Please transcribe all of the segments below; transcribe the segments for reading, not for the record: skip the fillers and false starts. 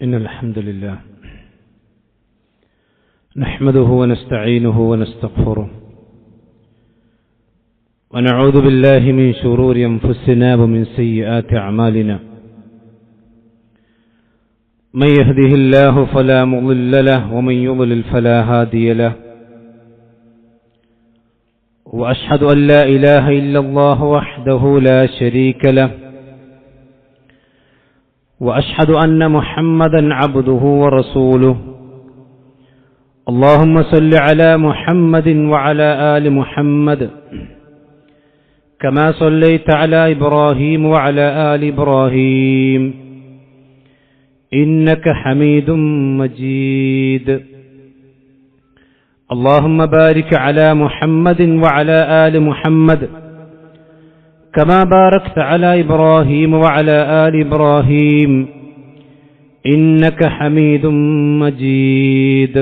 إن الحمد لله نحمده ونستعينه ونستغفره ونعوذ بالله من شرور أنفسنا ومن سيئات أعمالنا من يهده الله فلا مضل له ومن يضلل فلا هادي له وأشهد أن لا إله إلا الله وحده لا شريك له وأشهد أن محمدا عبده ورسوله اللهم صل على محمد وعلى آل محمد كما صليت على إبراهيم وعلى آل إبراهيم إنك حميد مجيد اللهم بارك على محمد وعلى آل محمد كما باركت على إبراهيم وعلى آل إبراهيم إنك حميد مجيد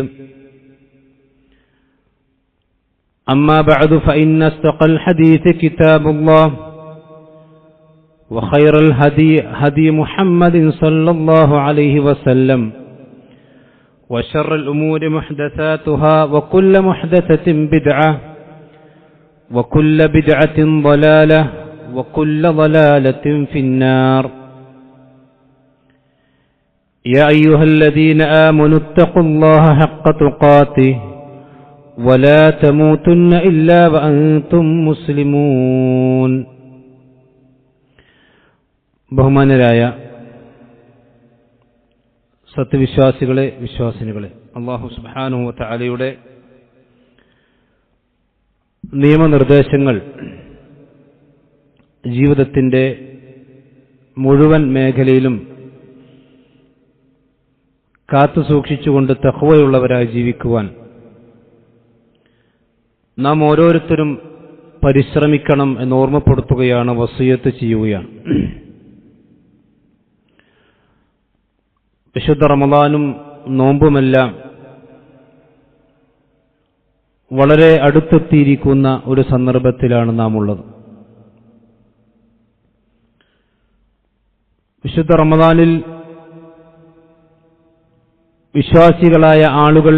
أما بعد فإن أصدق الحديث كتاب الله وخير الهدي هدي محمد صلى الله عليه وسلم وشر الأمور محدثاتها وكل محدثة بدعة وكل بدعة ضلالة وكل ضلالة في النار يا أيها الذين آمنوا اتقوا الله حق تقاته ولا تموتن إلا وأنتم مسلمون ബഹുമാനരായ സത്യവിശ്വാസികളെ വിശ്വാസിനികളെ, അല്ലാഹു സുബ്ഹാനഹു വ തആലയുടെ നിയമനിർദ്ദേശങ്ങൾ ജീവിതത്തിൻ്റെ മുഴുവൻ മേഖലയിലും കാത്തുസൂക്ഷിച്ചുകൊണ്ട് തഖ്വയുള്ളവരായി ജീവിക്കുവാൻ നാം ഓരോരുത്തരും പരിശ്രമിക്കണം എന്ന് ഓർമ്മപ്പെടുത്തുകയാണ്, വസിയത്ത് ചെയ്യുകയാണ്. വിശുദ്ധ റമളാനും നോമ്പുമെല്ലാം വളരെ അടുത്തെത്തിയിരിക്കുന്ന ഒരു സന്ദർഭത്തിലാണ് നാം ഉള്ളത്. വിശുദ്ധ റമളാനിൽ വിശ്വാസികളായ ആളുകൾ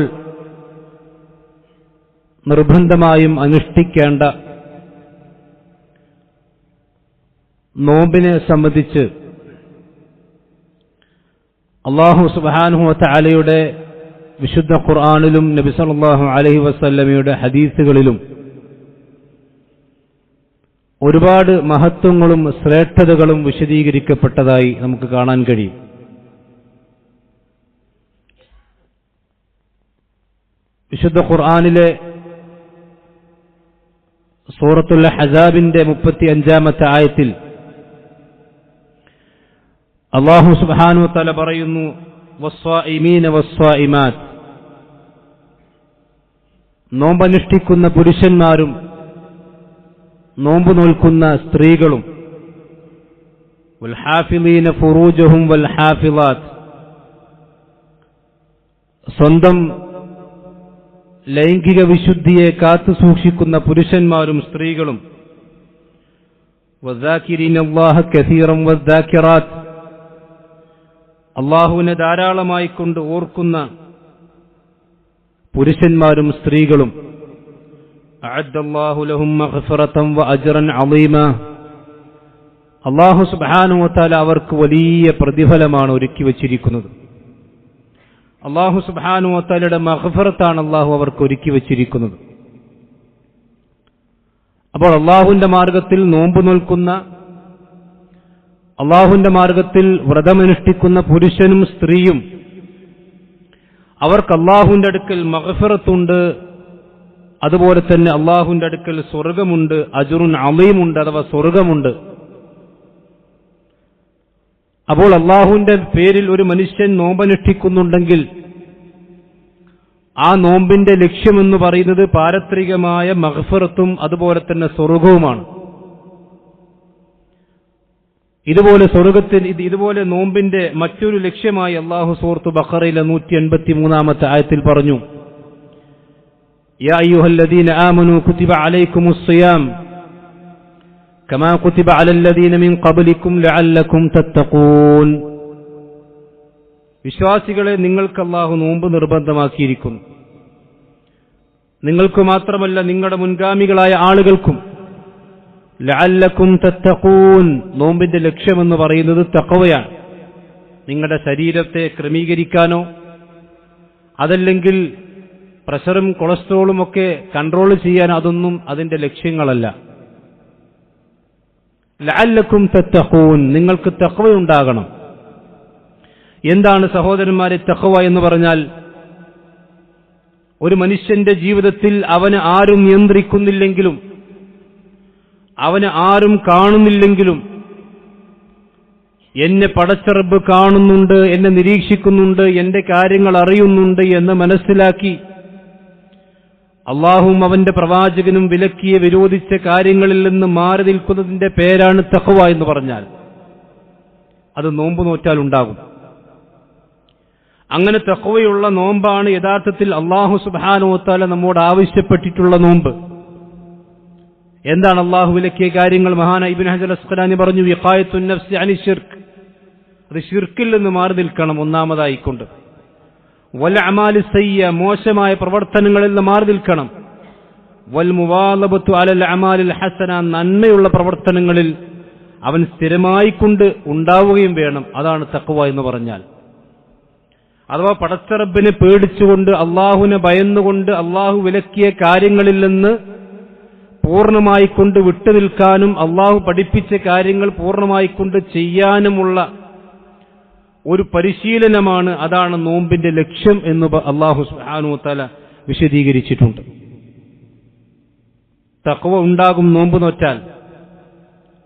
നിർബന്ധമായും അനുഷ്ഠിക്കേണ്ട നോമ്പിനെ സംബന്ധിച്ച് അല്ലാഹു സുബ്ഹാനഹു വ തആലയുടെ വിശുദ്ധ ഖുർആനിലും നബി സല്ലല്ലാഹു അലൈഹി വസല്ലമയുടെ ഹദീസുകളിലും ഒരുപാട് മഹത്വങ്ങളും ശ്രേഷ്ഠതകളും വിശദീകരിക്കപ്പെട്ടതായി നമുക്ക് കാണാൻ കഴിയും. വിശുദ്ധ ഖുർആനിലെ സൂറത്തുൽ അഹ്സാബിന്റെ 35-ാമത്തെ ആയത്തിൽ അല്ലാഹു സുബ്ഹാനഹു വ തആല പറയുന്നു, വസ്വാഇമീന വസ്വാഇമാത്ത്, നോമ്പനുഷ്ഠിക്കുന്ന പുരുഷന്മാരും നോമ്പ് നോൽക്കുന്ന സ്ത്രീകളും, വൽഹാഫിളീന ഫുറൂജഹും വൽഹാഫിളാത്ത്, സ്വന്തം ലൈംഗിക വിശുദ്ധിയെ കാത്തുസൂക്ഷിക്കുന്ന പുരുഷന്മാരും സ്ത്രീകളും, വദാകിരീനല്ലാഹ കസീറൻ വദാകിറാത്ത്, അല്ലാഹുവിനെ ധാരാളമായി കൊണ്ട് ഓർക്കുന്ന പുരുഷന്മാരും സ്ത്രീകളും, അഅദ്ദല്ലാഹു ലഹും മഗ്ഫിറതൻ വഅജ്റൻ അളീമ, അല്ലാഹു സുബ്ഹാനഹു വ തആല അവർക്ക് വലിയ പ്രതിഫലമാണ് ഒരുക്കി വച്ചിരിക്കുന്നത്. അല്ലാഹു സുബ്ഹാനഹു വ തആലയുടെ മഗ്ഫിറത്താണ് അല്ലാഹു അവർക്ക് ഒരുക്കി വച്ചിരിക്കുന്നത്. അപ്പോൾ അല്ലാഹുവിന്റെ മാർഗത്തിൽ നോമ്പ് നോൽക്കുന്ന, അല്ലാഹുവിന്റെ മാർഗത്തിൽ വ്രതമനുഷ്ഠിക്കുന്ന പുരുഷനും സ്ത്രീയും അവർക്ക് അല്ലാഹുവിന്റെ അടുക്കൽ മഗ്ഫിറത്തുണ്ട്, അതുപോലെ തന്നെ അല്ലാഹുവിന്റെ അടുക്കൽ സ്വർഗമുണ്ട്, അജ്റുൻ അളീമുണ്ട്, അഥവാ സ്വർഗമുണ്ട്. അപ്പോൾ അല്ലാഹുവിന്റെ പേരിൽ ഒരു മനുഷ്യൻ നോമ്പനുഷ്ഠിക്കുന്നുണ്ടെങ്കിൽ ആ നോമ്പിന്റെ ലക്ഷ്യമെന്ന് പറയുന്നത് പാരത്രികമായ മഗ്ഫിറത്തും അതുപോലെ തന്നെ സ്വർഗവുമാണ്. ഇതുപോലെ നോമ്പിന്റെ മറ്റൊരു ലക്ഷ്യമായി അല്ലാഹു സൂറത്ത് ബഖറയിലെ 183-ാമത്തെ ആയത്തിൽ പറഞ്ഞു, യാ അയ്യുഹല്ലദീന ആമനൂ കുതിബ അലൈക്കുമുസ് സിയാം കമാ കുതിബ അലല്ലദീന മിൻ ഖബ്ലിക്കും ലഅല്ലക്കും തത്തഖൂൻ. വിശ്വാസികളെ, നിങ്ങൾക്ക് അല്ലാഹു നോമ്പ് നിർബന്ധമാക്കിയിരിക്കുന്നു. നിങ്ങൾക്ക് മാത്രമല്ല, നിങ്ങളുടെ മുൻഗാമികളായ ആളുകൾക്കും. ലഅല്ലക്കും തത്തഖൂൻ, നോമ്പിന്റെ ലക്ഷ്യമെന്ന് പറയുന്നത് തഖ്വയാണ്. നിങ്ങളുടെ ശരീരത്തെ ക്രമീകരിക്കാനോ അതല്ലെങ്കിൽ പ്രഷറും കൊളസ്ട്രോളും ഒക്കെ കൺട്രോൾ ചെയ്യാൻ, അതൊന്നും അതിന്റെ ലക്ഷ്യങ്ങളല്ല. ലഅല്ലക്കും തത്തഖൂൻ, നിങ്ങൾക്ക് തഖ്വയുണ്ടാകണം. എന്താണ് സഹോദരന്മാരെ തഖ്വ എന്ന് പറഞ്ഞാൽ? ഒരു മനുഷ്യന്റെ ജീവിതത്തിൽ അവന് ആരും നിയന്ത്രിക്കുന്നില്ലെങ്കിലും, അവന് ആരും കാണുന്നില്ലെങ്കിലും, എന്നെ പടച്ച റബ്ബ് കാണുന്നുണ്ട്, എന്നെ നിരീക്ഷിക്കുന്നുണ്ട്, എന്റെ കാര്യങ്ങൾ അറിയുന്നുണ്ട് എന്ന് മനസ്സിലാക്കി അള്ളാഹുവും അവന്റെ പ്രവാചകനും വിലക്കിയ വിരോധിച്ച കാര്യങ്ങളിൽ നിന്ന് മാറി നിൽക്കുന്നതിന്റെ പേരാണ് തഖ്വ എന്ന് പറഞ്ഞാൽ. അത് നോമ്പ് നോറ്റാൽ ഉണ്ടാകും. അങ്ങനെ തഖ്വയുള്ള നോമ്പാണ് യഥാർത്ഥത്തിൽ അല്ലാഹു സുബ്ഹാനഹു വ തആല നമ്മോട് ആവശ്യപ്പെട്ടിട്ടുള്ള നോമ്പ്. എന്താണ് അല്ലാഹു വിലക്കിയ കാര്യങ്ങൾ? മഹാനായ ഇബ്നു ഹജർ അസ്ഖലാനി പറഞ്ഞു, വിഖായത്തുൻ നഫ്സി അനി ശിർക്ക്, അത് ശിർക്കിൽ നിന്ന് മാറി നിൽക്കണം ഒന്നാമതായിക്കൊണ്ട്. വൽ അമാലി സയ്യ, മോശമായ പ്രവർത്തനങ്ങളിൽ നിന്ന് മാറി നിൽക്കണം. വൽ മുവാലബത്തു അലൽ അമാലിൽ ഹസന, നന്മയുള്ള പ്രവർത്തനങ്ങളിൽ അവൻ സ്ഥിരമായിക്കൊണ്ട് ഉണ്ടാവുകയും വേണം. അതാണ് തഖ്വ എന്ന് പറഞ്ഞാൽ. അഥവാ പടച്ച റബ്ബിനെ പേടിച്ചുകൊണ്ട്, അള്ളാഹുവിനെ ഭയന്നുകൊണ്ട്, അള്ളാഹു വിലക്കിയ കാര്യങ്ങളിൽ നിന്ന് പൂർണ്ണമായിക്കൊണ്ട് വിട്ടുനിൽക്കാനും അള്ളാഹു പഠിപ്പിച്ച കാര്യങ്ങൾ പൂർണ്ണമായിക്കൊണ്ട് ചെയ്യാനുമുള്ള ഒരു പരിശീലനമാണ്. അതാണ് നോമ്പിന്റെ ലക്ഷ്യം എന്ന് അല്ലാഹു സുബ്ഹാനഹു വ തആല വിശദീകരിച്ചിട്ടുണ്ട്. തഖ്വ ഉണ്ടാകും നോമ്പ് നോറ്റാൽ.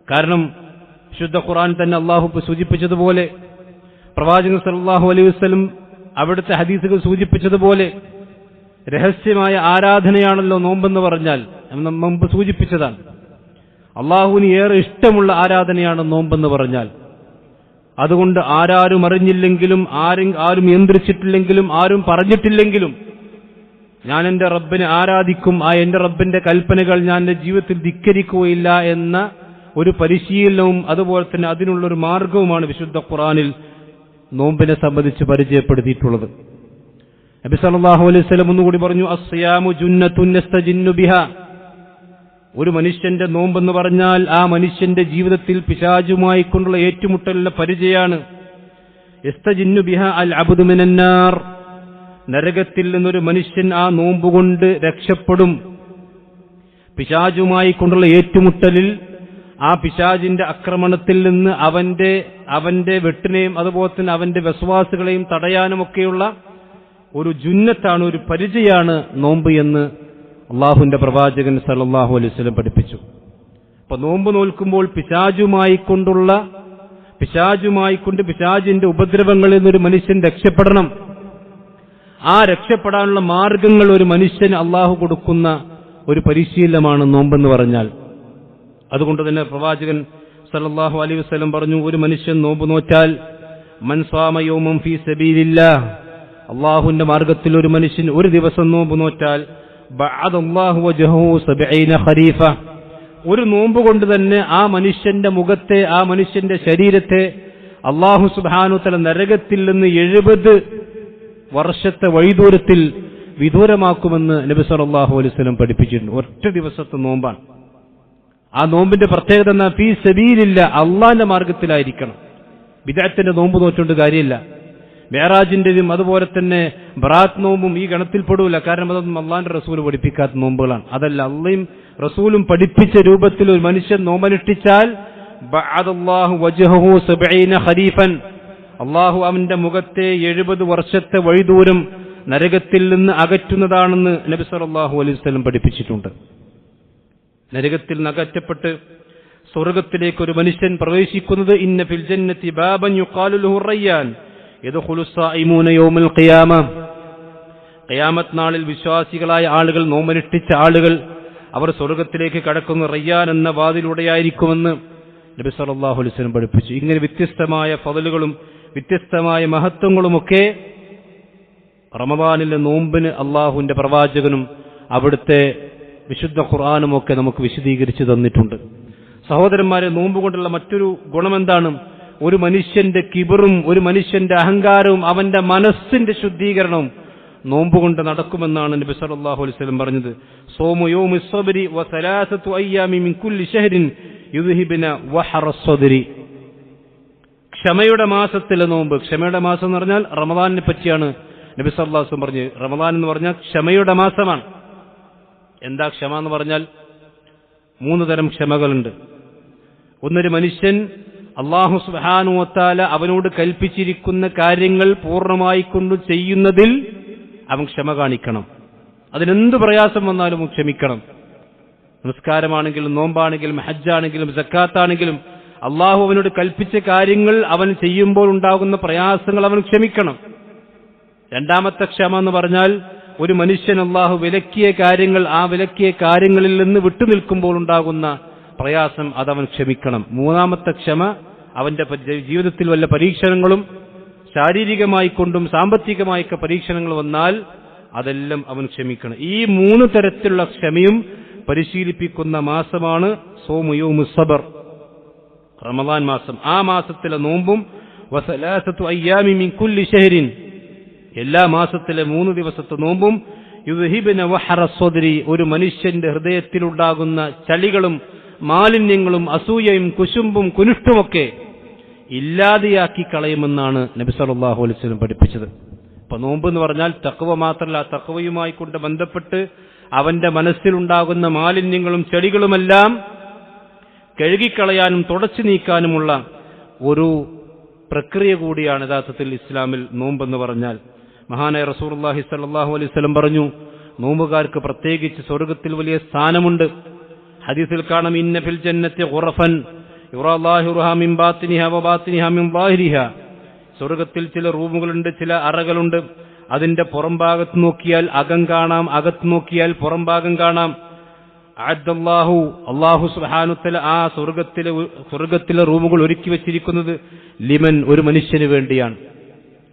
കാരണം വിശുദ്ധ ഖുർആൻ തന്നെ അല്ലാഹു സൂചിപ്പിച്ചതുപോലെ, പ്രവാചകൻ സല്ലല്ലാഹു അലൈഹി വസല്ലം അവിടുത്തെ ഹദീസുകൾ സൂചിപ്പിച്ചതുപോലെ, രഹസ്യമായ ആരാധനയാണല്ലോ നോമ്പെന്ന് പറഞ്ഞാൽ. മുമ്പ് സൂചിപ്പിച്ചതാണ്. അള്ളാഹുവിന് ഏറെ ഇഷ്ടമുള്ള ആരാധനയാണ് നോമ്പെന്ന് പറഞ്ഞാൽ. അതുകൊണ്ട് ആരാരും അറിഞ്ഞില്ലെങ്കിലും, ആരും നിയന്ത്രിച്ചിട്ടില്ലെങ്കിലും, ആരും പറഞ്ഞിട്ടില്ലെങ്കിലും ഞാൻ എന്റെ റബ്ബിനെ ആരാധിക്കും, ആ എന്റെ റബ്ബിന്റെ കൽപ്പനകൾ ഞാൻ എന്റെ ജീവിതത്തിൽ ധിക്കരിക്കുകയില്ല എന്ന ഒരു പരിശീലനവും അതുപോലെ തന്നെ അതിനുള്ളൊരു മാർഗവുമാണ് വിശുദ്ധ ഖുർആനിൽ നോമ്പിനെ സംബന്ധിച്ച് പരിചയപ്പെടുത്തിയിട്ടുള്ളത്. നബി സല്ലല്ലാഹു അലൈഹി വസല്ലം ഒന്നുകൂടി പറഞ്ഞു, അസ്സിയാമു ജുന്നത്തുൻ നസ്തജിന്നു ബിഹാ, ഒരു മനുഷ്യന്റെ നോമ്പെന്ന് പറഞ്ഞാൽ ആ മനുഷ്യന്റെ ജീവിതത്തിൽ പിശാചുമായി കൊണ്ടുള്ള ഏറ്റുമുട്ടലിന്റെ പരിചയാണ്. യസ്തജിന്നു ബിഹാ അൽ അബ്ദു മിനന്നാർ, നരകത്തിൽ നിന്നൊരു മനുഷ്യൻ ആ നോമ്പുകൊണ്ട് രക്ഷപ്പെടും. പിശാചുമായി കൊണ്ടുള്ള ഏറ്റുമുട്ടലിൽ, ആ പിശാചിന്റെ ആക്രമണത്തിൽ നിന്ന് അവന്റെ വെട്ടിനെയും അതുപോലെ തന്നെ അവന്റെ വസ്വാസുകളെയും തടയാനുമൊക്കെയുള്ള ഒരു ജുന്നത്താണ്, ഒരു പരിചയാണ് നോമ്പ് എന്ന് അള്ളാഹുവിന്റെ പ്രവാചകൻ സല്ലല്ലാഹു അലൈഹി വസല്ലം പഠിപ്പിച്ചു. അപ്പൊ നോമ്പ് നോൽക്കുമ്പോൾ പിശാചുമായി കൊണ്ട് പിശാചിന്റെ ഉപദ്രവങ്ങളിൽ നിന്നൊരു മനുഷ്യൻ രക്ഷപ്പെടണം. ആ രക്ഷപ്പെടാനുള്ള മാർഗങ്ങൾ ഒരു മനുഷ്യന് അള്ളാഹു കൊടുക്കുന്ന ഒരു പരിശീലനമാണ് നോമ്പെന്ന് പറഞ്ഞാൽ. അതുകൊണ്ട് തന്നെ പ്രവാചകൻ സല്ലല്ലാഹു അലൈഹി വസല്ലം പറഞ്ഞു, ഒരു മനുഷ്യൻ നോമ്പ് നോറ്റാൽ, മൻ സാമ യൗമൻ ഫീ സബീലില്ലാഹ്, അള്ളാഹുവിന്റെ മാർഗത്തിൽ ഒരു മനുഷ്യൻ ഒരു ദിവസം നോമ്പ് നോറ്റാൽ, ബഅദല്ലാഹു വജ്ഹഹു 70 ഖരീഫ, ഒരു നോമ്പ് കൊണ്ട് തന്നെ ആ മനുഷ്യന്റെ മുഖത്തെ, ആ മനുഷ്യന്റെ ശരീരത്തെ അല്ലാഹു സുബ്ഹാനഹു വ തആല നരകത്തിൽ നിന്ന് 70 വർഷത്തെ വഴിദൂരത്തിൽ വിദൂരമാക്കുമെന്ന് നബി സല്ലല്ലാഹു അലൈഹി വസല്ലം പഠിപ്പിച്ചിട്ടുണ്ട്. ഒറ്റ ദിവസത്തെ നോമ്പാണ്. ആ നോമ്പിന്റെ പ്രത്യേകത എന്നാ, ഫീ സബീലില്ലാ, അള്ളാന്റെ മാർഗത്തിലായിരിക്കണം. ബിദ്അത്തിന്റെ നോമ്പ് നോറ്റുകൊണ്ട് കാര്യമില്ല. മേറാജിന്റെയും അതുപോലെ തന്നെ ബറാത്ത് നോമ്പും ഈ ഗണത്തിൽപ്പെടൂല. കാരണം അതൊന്നും അള്ളാന്റെ റസൂൽ പഠിപ്പിക്കാത്ത നോമ്പുകളാണ്. അതല്ല, അള്ളയും റസൂലും പഠിപ്പിച്ച രൂപത്തിൽ ഒരു മനുഷ്യൻ നോമ്പനുഷ്ഠിച്ചാൽ, ബഅദല്ലാഹു വജ്ഹഹു 70 ഖരീഫൻ, അള്ളാഹു അവന്റെ മുഖത്തെ 70 വർഷത്തെ വഴിദൂരം നരകത്തിൽ നിന്ന് അകറ്റുന്നതാണെന്ന് നബി സല്ലല്ലാഹു അലൈഹി വസല്ലം പഠിപ്പിച്ചിട്ടുണ്ട്. നരകത്തിൽ നിന്ന് അകറ്റപ്പെട്ട് സ്വർഗത്തിലേക്ക് ഒരു മനുഷ്യൻ പ്രവേശിക്കുന്നത്, ഇന്ന ഫിൽ ജന്നതി ബാബൻ യുഖാലു ലഹു റയ്യാൻ യദ്ഖുലു സ്സായിമൂന യൗമൽ ഖിയാമ, ഖിയാമത്ത് നാളിൽ വിശ്വാസികളായ ആളുകൾ, നോമ്പനുഷ്ഠിച്ച ആളുകൾ, അവർ സ്വർഗത്തിലേക്ക് കടക്കുന്ന റയ്യാൻ എന്ന വാതിലൂടെയായിരിക്കുമെന്ന് നബി സല്ലല്ലാഹു അലൈഹി വസല്ലം പഠിപ്പിച്ചു. ഇങ്ങനെ വ്യത്യസ്തമായ ഫളലുകളും വ്യത്യസ്തമായ മഹത്വങ്ങളുമൊക്കെ റമദാനിലെ നോമ്പിന് അള്ളാഹുവിന്റെ പ്രവാചകനും അവിടുത്തെ വിശുദ്ധ ഖുർആനുമൊക്കെ നമുക്ക് വിശദീകരിച്ചു തന്നിട്ടുണ്ട്. സഹോദരന്മാരെ, നോമ്പ് കൊണ്ടുള്ള മറ്റൊരു ഗുണമെന്താണ്? ഒരു മനുഷ്യന്റെ കിബറും ഒരു മനുഷ്യന്റെ അഹങ്കാരവും അവന്റെ മനസ്സിന്റെ ശുദ്ധീകരണവും നോമ്പുകൊണ്ട് നടക്കുമെന്നാണ് നബി സല്ലല്ലാഹു അലൈഹി വസല്ലം പറഞ്ഞത്. സൗമു യൗമിസ് സബ്രി വ സലാസതു അയ്യാമി മിൻ കുല്ലി ശഹ്രിൻ യുദ്ഹിബന വഹറസ് സദ്രി. ക്ഷമയുടെ മാസത്തിലെ നോമ്പ്. ക്ഷമയുടെ മാസം എന്ന് പറഞ്ഞാൽ റമദാനിനെ പറ്റിയാണ് നബി സല്ലല്ലാഹു അലൈഹി വസല്ലം പറഞ്ഞത്. റമദാൻ എന്ന് പറഞ്ഞാൽ ക്ഷമയുടെ മാസമാണ്. എന്താ ക്ഷമ എന്ന് പറഞ്ഞാൽ? 3 തരം ക്ഷമകളുണ്ട്. ഒന്നൊരു മനുഷ്യൻ അല്ലാഹു സുബ്ഹാനഹു വ തആല അവനോട് കൽപ്പിച്ചിരിക്കുന്ന കാര്യങ്ങൾ പൂർണ്ണമായി കൊണ്ട് ചെയ്യുന്നതിൽ അവൻ ക്ഷമ കാണിക്കണം. അതിനെന്ത് പ്രയാസം വന്നാലും ക്ഷമിക്കണം. നമസ്കാരമാണെങ്കിലും നോമ്പാണെങ്കിലും ഹജ്ജാണെങ്കിലും സക്കാത്താണെങ്കിലും അള്ളാഹു അവനോട് കൽപ്പിച്ച കാര്യങ്ങൾ അവൻ ചെയ്യുമ്പോൾ ഉണ്ടാകുന്ന പ്രയാസങ്ങൾ അവൻ ക്ഷമിക്കണം. രണ്ടാമത്തെ ക്ഷമ എന്ന് പറഞ്ഞാൽ ഒരു മനുഷ്യൻ അള്ളാഹു വിലക്കിയ കാര്യങ്ങൾ, ആ വിലക്കിയ കാര്യങ്ങളിൽ നിന്ന് വിട്ടുനിൽക്കുമ്പോൾ ഉണ്ടാകുന്ന പ്രയാസം അതവൻ ക്ഷമിക്കണം. മൂന്നാമത്തെ ക്ഷമ അവന്റെ ജീവിതത്തിൽ വല്ല പരീക്ഷണങ്ങളും ശാരീരികമായി കൊണ്ടും സാമ്പത്തികമായൊക്കെ പരീക്ഷണങ്ങൾ വന്നാൽ അതെല്ലാം അവൻ ക്ഷമിക്കണം. ഈ 3 തരത്തിലുള്ള ക്ഷമയും പരിശീലിപ്പിക്കുന്ന മാസമാണ് സൗമു യൗമുസ് സബർ, റമദാൻ മാസം. ആ മാസത്തിലെ നോമ്പും വസലാസതു അയ്യാമി മിൻ കുല്ലി ശഹ്രിൻ, എല്ലാ മാസത്തിലെ 3 ദിവസത്തെ നോമ്പും യുദ്ഹിബന വഹറസ് സദ്രി, ഒരു മനുഷ്യന്റെ ഹൃദയത്തിലുണ്ടാകുന്ന ചളികളും മാലിന്യങ്ങളും അസൂയയും കുശുമ്പും കുനിഷ്ടുമൊക്കെ ഇല്ലാതെയാക്കി കളയുമെന്നാണ് നബി സല്ലല്ലാഹു അലൈഹി വസല്ലം പഠിപ്പിച്ചത്. അപ്പൊ നോമ്പ് എന്ന് പറഞ്ഞാൽ തഖ്വ മാത്രമല്ല, തഖ്വയുമായി കൊണ്ട് ബന്ധപ്പെട്ട് അവന്റെ മനസ്സിലുണ്ടാകുന്ന മാലിന്യങ്ങളും ചെടികളുമെല്ലാം കഴുകിക്കളയാനും തുടച്ചു നീക്കാനുമുള്ള ഒരു പ്രക്രിയ കൂടിയാണ് യഥാർത്ഥത്തിൽ ഇസ്ലാമിൽ നോമ്പെന്ന് പറഞ്ഞാൽ. മഹാനായ റസൂലുള്ളാഹി സ്വല്ലല്ലാഹു അലൈഹി വസല്ലം പറഞ്ഞു, നോമ്പുകാർക്ക് പ്രത്യേകിച്ച് സ്വർഗ്ഗത്തിൽ വലിയ സ്ഥാനമുണ്ട്. ഹദീസിൽ കാണാം, ഇന്ന ഫിൽ ജന്നത്തി ഖുറഫൻ യുറാ ളാഹിറുഹാ മിൻ ബാത്തിനിഹാ വ ബാത്തിനിഹാ മിൻ ളാഹിരിഹാ. സ്വർഗ്ഗത്തിൽ ചില റൂമുകളുണ്ട്, ചില അറകളുണ്ട്. അതിന്റെ പുറംഭാഗത്ത് നോക്കിയാൽ അകം കാണാം, അകത്ത് നോക്കിയാൽ പുറംഭാഗം കാണാം. അല്ലാഹു സുബ്ഹാനഹു വ തആല ആ സ്വർഗ്ഗത്തിലെ റൂമുകൾ ഒരുക്കി വെച്ചിരിക്കുന്നത് ലിമൻ, ഒരു മനുഷ്യന് വേണ്ടിയാണ്.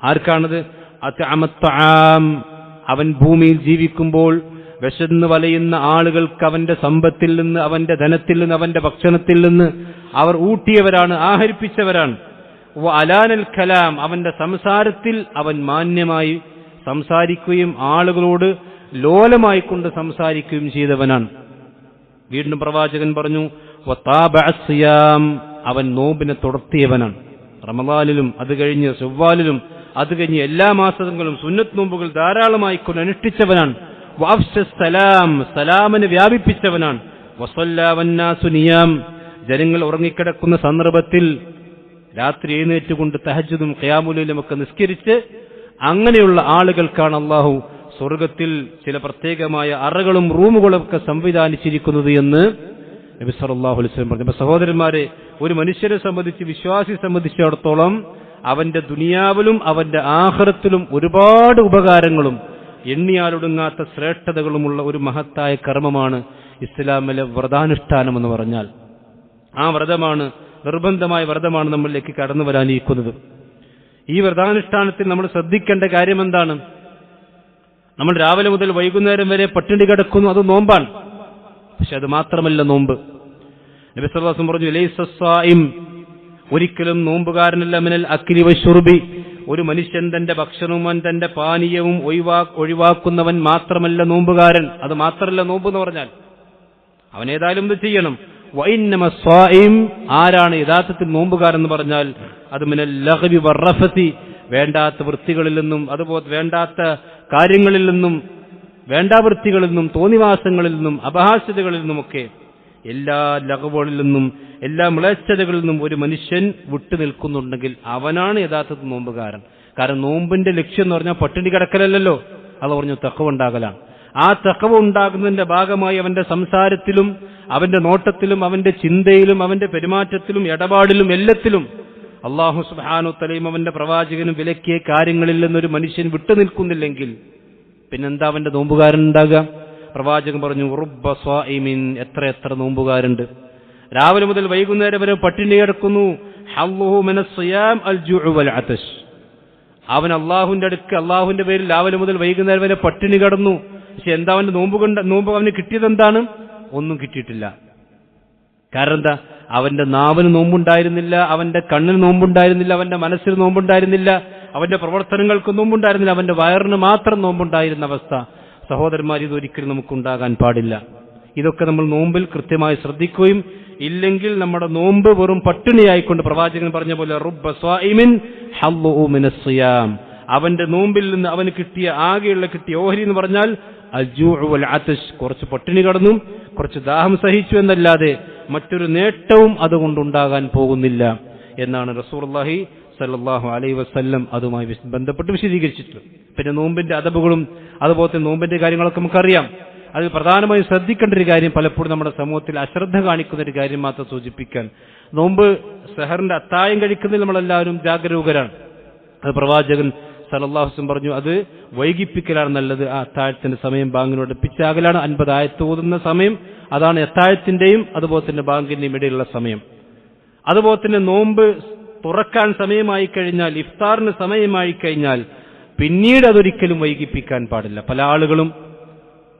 ആർക്കാണത്? അത്അമത്തആം, അവൻ ഭൂമിയിൽ ജീവിക്കുമ്പോൾ വിശന്ന് വലയുന്ന ആളുകൾക്ക് അവന്റെ സമ്പത്തിൽ നിന്ന്, അവന്റെ ധനത്തിൽ നിന്ന്, അവന്റെ ഭക്ഷണത്തിൽ നിന്ന് അവർ ഊട്ടിയവരാണ്, ആഹരിപ്പിച്ചവരാണ്. അലാനൽ കലാം, അവന്റെ സംസാരത്തിൽ അവൻ മാന്യമായി സംസാരിക്കുകയും ആളുകളോട് ലോലമായി കൊണ്ട് സംസാരിക്കുകയും ചെയ്തവനാണ്. വീണ്ടും പ്രവാചകൻ പറഞ്ഞു, വതാബഅസ്സിയാം, അവൻ നോമ്പിനെ തുടർത്തിയവനാണ്. റമളാനിലും അത് കഴിഞ്ഞ് ശവ്വാലിലും അത് കഴിഞ്ഞ് എല്ലാ മാസങ്ങളും സുന്നത്ത് നോമ്പുകൾ ധാരാളമായി കൊണ്ട് അനുഷ്ഠിച്ചവനാണ്. വഅഫ്ശസ്സലാം, സലാമിനെ വ്യാപിപ്പിച്ചവനാണ്. വസല്ലാ വന്നാസു നിയാം, ജനങ്ങൾ ഉറങ്ങിക്കിടക്കുന്ന സന്ദർഭത്തിൽ രാത്രി എഴുന്നേറ്റുകൊണ്ട് തഹജ്ജുദും ഖിയാമുൽ ലൈലും ഒക്കെ നിസ്കരിച്ച് അങ്ങനെയുള്ള ആളുകൾക്കാണ് അല്ലാഹു സ്വർഗ്ഗത്തിൽ ചില പ്രത്യേകമായ അറകളും റൂമുകളും ഒക്കെ സംവിധാനിച്ചിരിക്കുന്നത് എന്ന് നബി സല്ലല്ലാഹു അലൈഹി വസല്ലം പറഞ്ഞു. സഹോദരന്മാരെ, ഒരു മനുഷ്യനെ സംബന്ധിച്ച്, വിശ്വാസിയെ സംബന്ധിച്ചിടത്തോളം അവന്റെ ദുനിയാവിലും അവന്റെ ആഖിറത്തിലും ഒരുപാട് ഉപകാരങ്ങളും എണ്ണിയാലൊടുങ്ങാത്ത ശ്രേഷ്ഠതകളുമുള്ള ഒരു മഹത്തായ കർമ്മമാണ് ഇസ്ലാമിലെ വ്രതാനുഷ്ഠാനം എന്ന് പറഞ്ഞാൽ. ആ വ്രതമാണ്, നിർബന്ധമായ വ്രതമാണ് നമ്മളിലേക്ക് കടന്നു വരാനിരിക്കുന്നത്. ഈ വ്രതാനുഷ്ഠാനത്തിൽ നമ്മൾ ശ്രദ്ധിക്കേണ്ട കാര്യം എന്താണ്? നമ്മൾ രാവിലെ മുതൽ വൈകുന്നേരം വരെ പട്ടിണി കിടക്കുന്നു, അത് നോമ്പാണ്. പക്ഷെ അത് മാത്രമല്ല നോമ്പ്. നബി സല്ലല്ലാഹു അലൈഹി വസല്ലം പറഞ്ഞു, ലൈസ സ്വായിം, ഒരിക്കലും നോമ്പുകാരനല്ല മിനൽ അക്ലി വശുർബി, ഒരു മനുഷ്യൻ തന്റെ ഭക്ഷണവും തന്റെ പാനീയവും ഒഴിവാക്കുന്നവൻ മാത്രമല്ല നോമ്പുകാരൻ. അത് മാത്രമല്ല നോമ്പ് എന്ന് പറഞ്ഞാൽ അവൻ ഏതായാലും ഇത് ചെയ്യണം. വഇന്നമ സ്വായിം, ആരാണ് യഥാർത്ഥത്തിൽ നോമ്പുകാരൻ എന്ന് പറഞ്ഞാൽ അത് മിനൽ ലഗ്വി വറഫതി, വേണ്ടാത്ത വൃത്തികളിൽ നിന്നും, അതുപോലെ വേണ്ടാത്ത കാര്യങ്ങളിൽ നിന്നും, വേണ്ടാവൃത്തികളിൽ നിന്നും, തോന്നിവാസങ്ങളിൽ നിന്നും, അപഹാസ്യതകളിൽ നിന്നുമൊക്കെ, എല്ലാ ലഘുകളിൽ നിന്നും, എല്ലാ മ്ലേച്ഛതകളിൽ നിന്നും ഒരു മനുഷ്യൻ വിട്ടുനിൽക്കുന്നുണ്ടെങ്കിൽ അവനാണ് യഥാർത്ഥത്തിൽ നോമ്പുകാരൻ. കാരണം നോമ്പിന്റെ ലക്ഷ്യം എന്ന് പറഞ്ഞാൽ പട്ടിണി കിടക്കലല്ലോ, അത് പറഞ്ഞു തഖ്വ ഉണ്ടാകലാണ്. ആ തഖ്വ ഉണ്ടാകുന്നതിന്റെ ഭാഗമായി അവന്റെ സംസാരത്തിലും അവന്റെ നോട്ടത്തിലും അവന്റെ ചിന്തയിലും അവന്റെ പെരുമാറ്റത്തിലും ഇടപാടിലും എല്ലാത്തിലും അല്ലാഹു സുബ്ഹാനഹു വ തആലയും അവന്റെ പ്രവാചകനും വിലക്കിയ കാര്യങ്ങളിൽ നിന്നൊരു മനുഷ്യൻ വിട്ടുനിൽക്കുന്നില്ലെങ്കിൽ പിന്നെന്താ അവന്റെ നോമ്പുകാരൻ ഉണ്ടാകുക? പ്രവാചകൻ പറഞ്ഞു, റുബ്ബ സ്വായിമിൻ, എത്ര നോമ്പുകാരുണ്ട് രാവിലെ മുതൽ വൈകുന്നേരം വരെ പട്ടിണി കിടക്കുന്നു. ഹല്ലുഹു മിനസ് സിയാം അൽ ജുഉ വൽ അതശ്, അവൻ അള്ളാഹുവിന്റെ അടുക്ക് അള്ളാഹുവിന്റെ പേരിൽ രാവിലെ മുതൽ വൈകുന്നേരം വരെ പട്ടിണി കിടന്നു. പക്ഷെ എന്താ അവന്റെ നോമ്പ് അവന് കിട്ടിയതെന്താണ്? ഒന്നും കിട്ടിയിട്ടില്ല. കാരണം എന്താ? അവന്റെ നാവിന് നോമ്പുണ്ടായിരുന്നില്ല, അവന്റെ കണ്ണിന് നോമ്പുണ്ടായിരുന്നില്ല, അവന്റെ മനസ്സിന് നോമ്പുണ്ടായിരുന്നില്ല, അവന്റെ പ്രവർത്തനങ്ങൾക്ക് നോമ്പുണ്ടായിരുന്നില്ല, അവന്റെ വയറിന് മാത്രം നോമ്പുണ്ടായിരുന്ന അവസ്ഥ. സഹോദരന്മാർ, ഇതൊരിക്കലും നമുക്കുണ്ടാകാൻ പാടില്ല. ഇതൊക്കെ നമ്മൾ നോമ്പിൽ കൃത്യമായി ശ്രദ്ധിക്കുകയും ഇല്ലെങ്കിൽ നമ്മുടെ നോമ്പ് വെറും പട്ടിണിയായിക്കൊണ്ട് പ്രവാചകൻ പറഞ്ഞ പോലെ റുബ്ബ സ്വാഇമിൻ ഹല്ലുഹു മിനസ് സിയാം, അവന്റെ നോമ്പിൽ നിന്ന് അവന് കിട്ടിയ ഓഹരി എന്ന് പറഞ്ഞാൽ അൽജൂഉ വൽ അതശ്, കുറച്ച് പട്ടിണി കടന്നു, കുറച്ച് ദാഹം സഹിച്ചു എന്നല്ലാതെ മറ്റൊരു നേട്ടവും അതുകൊണ്ടുണ്ടാകാൻ പോകുന്നില്ല എന്നാണ് റസൂലുള്ളാഹി സല്ലല്ലാഹു അലൈഹി വസല്ലം അതുമായി ബന്ധപ്പെട്ട് വിശദീകരിച്ചിട്ടുള്ളത്. പിന്നെ നോമ്പിന്റെ അദബുകളും അതുപോലെ നോമ്പിന്റെ കാര്യങ്ങളൊക്കെ നമുക്കറിയാം. അതിൽ പ്രധാനമായും ശ്രദ്ധിക്കേണ്ട ഒരു കാര്യം, പലപ്പോഴും നമ്മുടെ സമൂഹത്തിൽ അശ്രദ്ധ കാണിക്കുന്ന ഒരു കാര്യം മാത്രം സൂചിപ്പിക്കാൻ, നോമ്പ് സെഹറിന്റെ അത്തായം കഴിക്കുന്നതിൽ നമ്മളെല്ലാവരും ജാഗരൂകരാണ്. അത് പ്രവാചകൻ സല്ലല്ലാഹു അലൈഹി വസല്ലം പറഞ്ഞു, അത് വൈകിപ്പിക്കലാണ് നല്ലത്. ആ അത്താഴത്തിന്റെ സമയം ബാങ്കിനോട് അടുപ്പിച്ചാകലാണ്. 50 ആയത്ത് ഓതുന്ന സമയം അതാണ് അത്താഴത്തിന്റെയും അതുപോലെ തന്നെ ബാങ്കിന്റെയും ഇടയിലുള്ള സമയം. അതുപോലെ തന്നെ നോമ്പ് തുറക്കാൻ സമയമായി കഴിഞ്ഞാൽ, ഇഫ്താറിന് സമയമായി കഴിഞ്ഞാൽ പിന്നീട് അതൊരിക്കലും വൈകിപ്പിക്കാൻ പാടില്ല. പല ആളുകളും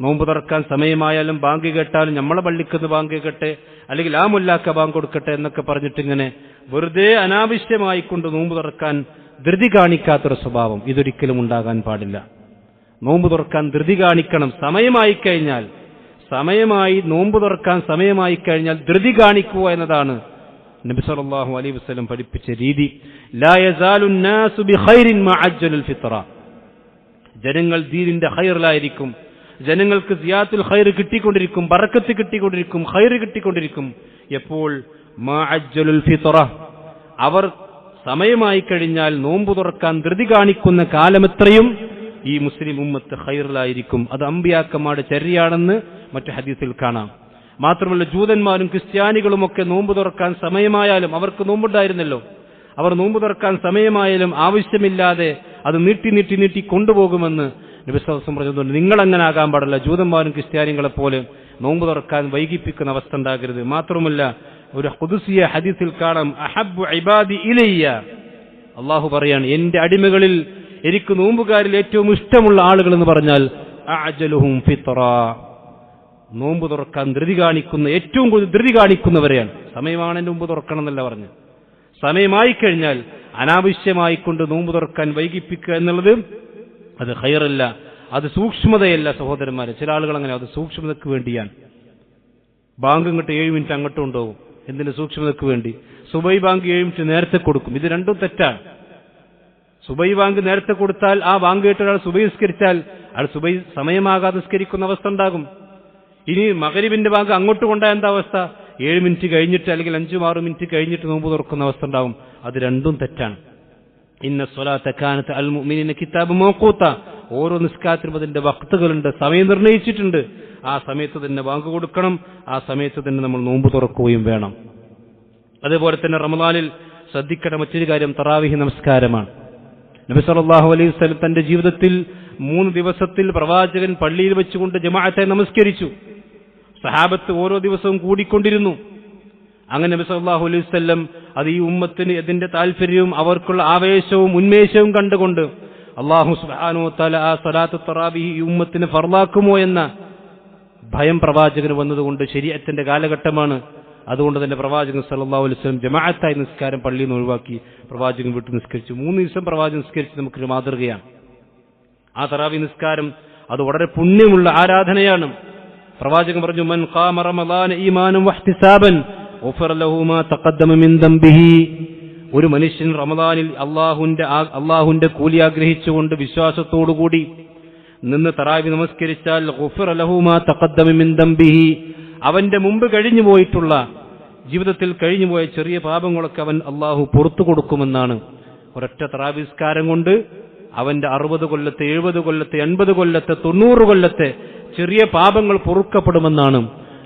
നോമ്പ് തുറക്കാൻ സമയമായാലും ബാങ്ക് കേട്ടാലും നമ്മളെ പള്ളിക്കുന്ന ബാങ്ക് കേട്ടെ, അല്ലെങ്കിൽ ആ മുല്ലാക്ക ബാങ്ക് കൊടുക്കട്ടെ എന്നൊക്കെ പറഞ്ഞിട്ടിങ്ങനെ വെറുതെ അനാവശ്യമായിക്കൊണ്ട് നോമ്പ് തുറക്കാൻ ധൃതി കാണിക്കാത്തൊരു സ്വഭാവം ഇതൊരിക്കലും ഉണ്ടാകാൻ പാടില്ല. നോമ്പ് തുറക്കാൻ ധൃതി കാണിക്കണം. നോമ്പ് തുറക്കാൻ സമയമായി കഴിഞ്ഞാൽ ധൃതി കാണിക്കുക എന്നതാണ് നബി സല്ലല്ലാഹു അലൈഹി വസല്ലം പഠിപ്പിച്ച രീതി. ലാ യസാലു നാസു ബിഖൈരിൻ മാ അജ്ജലുൽ ഫിത്ര, ജനങ്ങൾ ദീനിന്റെ ഖൈറിലായിരിക്കും, ജനങ്ങൾക്ക് സിയാത്തുൽ ഖൈർ കിട്ടിക്കൊണ്ടിരിക്കും, ബറക്കത്ത് കിട്ടിക്കൊണ്ടിരിക്കും, ഖൈർ കിട്ടിക്കൊണ്ടിരിക്കും. എപ്പോൾ മാ അജ്ജലുൽ ഫിത്ര, അവർ സമയമായി കഴിഞ്ഞാൽ നോമ്പ് തുറക്കാൻ ധൃതി കാണിക്കുന്ന കാലമെത്രയും ഈ മുസ്ലിം ഉമ്മത്ത് ഖൈറിലായിരിക്കും. അത് അമ്പിയാക്കന്മാരുടെ ചര്യയാണെന്ന് മറ്റു ഹദീസിൽ കാണാം. മാത്രമല്ല, ജൂതന്മാരും ക്രിസ്ത്യാനികളുമൊക്കെ നോമ്പ് തുറക്കാൻ സമയമായാലും, അവർക്ക് നോമ്പുണ്ടായിരുന്നല്ലോ, അവർ നോമ്പ് തുറക്കാൻ സമയമായാലും ആവശ്യമില്ലാതെ അത് നീട്ടി കൊണ്ടുപോകുമെന്ന് നബി സല്ലല്ലാഹു അലൈഹി വസല്ലം പറഞ്ഞതുകൊണ്ട് നിങ്ങൾ അങ്ങനെ ആകാൻ പാടില്ല. ജൂതന്മാരും ക്രിസ്ത്യാനികളെ പോലെ നോമ്പ് തുറക്കാൻ വൈകിപ്പിക്കുന്ന അവസ്ഥ ഉണ്ടാകരുത്. മാത്രമല്ല, ഒരു ഖുദ്സിയ ഹദീസിൽ കാണാം, അഹബ്ബു ഇബാദി ഇലയ്യ, അല്ലാഹു പറയാണ്, എന്റെ അടിമകളിൽ എനിക്ക് നോമ്പുകാരിൽ ഏറ്റവും ഇഷ്ടമുള്ള ആളുകൾ എന്ന് പറഞ്ഞാൽ അഅജലുഹും ഫിത്ര, നോമ്പ് തുറക്കാൻ ഏറ്റവും കൂടുതൽ ധൃതി കാണിക്കുന്നവരെയാണ്. സമയമാണ് എന്റെ മുമ്പ് തുറക്കണം എന്നല്ല പറഞ്ഞ്, സമയമായി കഴിഞ്ഞാൽ അനാവശ്യമായിക്കൊണ്ട് നോമ്പ് തുറക്കാൻ വൈകിപ്പിക്കുക എന്നുള്ളത് അത് ഖൈറല്ല, അത് സൂക്ഷ്മതയല്ല സഹോദരന്മാരെ. ചില ആളുകൾ അങ്ങനെ, അത് സൂക്ഷ്മതയ്ക്ക് വേണ്ടിയാണ്. ബാങ്ക് ഇങ്ങോട്ട് 7 മിനിറ്റ് അങ്ങോട്ട് കൊണ്ടുപോകും. എന്തിന്? സൂക്ഷ്മതയ്ക്ക് വേണ്ടി. സുബൈ ബാങ്ക് 7 മിനിറ്റ് നേരത്തെ കൊടുക്കും. ഇത് രണ്ടും തെറ്റാണ്. സുബൈ ബാങ്ക് നേരത്തെ കൊടുത്താൽ, ആ ബാങ്ക് കേട്ട് ഒരാൾ സുബൈ നിസ്കരിച്ചാൽ അയാൾ സുബൈ സമയമാകാതെ നിസ്കരിക്കുന്ന അവസ്ഥ ഉണ്ടാകും. ഇനി മഗ്രിബിന്റെ ബാങ്ക് അങ്ങോട്ട് കൊണ്ടായ എന്താ അവസ്ഥ? 7 മിനിറ്റ് കഴിഞ്ഞിട്ട് അല്ലെങ്കിൽ 5-6 മിനിറ്റ് കഴിഞ്ഞിട്ട് നോമ്പ് തുറക്കുന്ന അവസ്ഥ ഉണ്ടാവും. അത് രണ്ടും തെറ്റാണ്. ഇന്ന സ്വലാത്ത കാനത്ത് അൽ മുഅ്മിനീന കിതാബ് മൗഖൂത, ഓരോ നിസ്കാരത്തിനും അതിന്റെ വഖ്തുകളുണ്ട്, സമയം നിർണയിച്ചിട്ടുണ്ട്. ആ സമയത്ത് തന്നെ ബാങ്ക് കൊടുക്കണം, ആ സമയത്ത് തന്നെ നമ്മൾ നോമ്പ് തുറക്കുകയും വേണം. അതേപോലെ തന്നെ റമദാനിൽ ശ്രദ്ധിക്കേണ്ട മറ്റൊരു കാര്യം തറാവീഹ് നമസ്കാരമാണ്. നബി സല്ലല്ലാഹു അലൈഹി വസല്ലം തന്റെ ജീവിതത്തിൽ 3 ദിവസത്തിൽ പ്രവാചകൻ പള്ളിയിൽ വെച്ചുകൊണ്ട് ജമാഅത്തായി നമസ്കരിച്ചു. സഹാബത്ത് ഓരോ ദിവസവും കൂടിക്കൊണ്ടിരുന്നു. അങ്ങനെ നബി സല്ലല്ലാഹു അലൈഹി വസല്ലം അത് ഈ ഉമ്മത്തിന് ഇതിന്റെ താല്പര്യവും അവർക്കുള്ള ആവേശവും ഉന്മേഷവും കണ്ടുകൊണ്ട് അല്ലാഹു സുബ്ഹാനഹു വ തആല ആ സ്വലാത്ത് തറാവീഹ് ഈ ഉമ്മത്തിന് ഫർളാക്കുമോ എന്ന ഭയം പ്രവാചകന് വന്നതുകൊണ്ട്, ശരീഅത്തിന്റെ കാലഘട്ടമാണ്, അതുകൊണ്ട് തന്നെ പ്രവാചകൻ സല്ലല്ലാഹു അലൈഹി വസല്ലം ജമാഅത്തായി നിസ്കാരം പള്ളിയിൽ നിന്ന് ഒഴിവാക്കി പ്രവാചകൻ വീട്ടിൽ നിസ്കരിച്ചു. 3 ദിവസം പ്രവാചകൻ നിസ്കരിച്ച് നമുക്കൊരു മാതൃകയാണ്. ആ തറാവീഹ് നിസ്കാരം അത് വളരെ പുണ്യമുള്ള ആരാധനയാണ്. പ്രവാചകൻ പറഞ്ഞു, മൻ ഖാമ റമളാന ഈമാനൻ വഹ്തിസാബൻ ഗുഫിറ ലഹു മാ തഖദ്ദമ മിൻ ദംബിഹി, ഒരു മനുഷ്യൻ റമളാനിൽ അല്ലാഹുവിന്റെ കൂലി ആഗ്രഹിച്ചുകൊണ്ട് വിശ്വാസത്തോടുകൂടി നിന്ന് തറാവീഹ് നമസ്കരിച്ചാൽ ഗുഫിറ ലഹു മാ തഖദ്ദമ മിൻ ദംബിഹി, അവന്റെ മുമ്പ് കഴിഞ്ഞുപോയിട്ടുള്ള ജീവിതത്തിൽ കഴിഞ്ഞുപോയ ചെറിയ പാപങ്ങളൊക്കെ അവൻ അല്ലാഹു പുറത്തു കൊടുക്കുമെന്നാണ്. ഒരൊറ്റ തറാവീഹ് നിസ്കാരം കൊണ്ട് അവന്റെ 60 കൊല്ലത്തെ 70 കൊല്ലത്തെ 80 കൊല്ലത്തെ 90 കൊല്ലത്തെ ചെറിയ പാപങ്ങൾ പൊറുക്കപ്പെടുമെന്നാണ്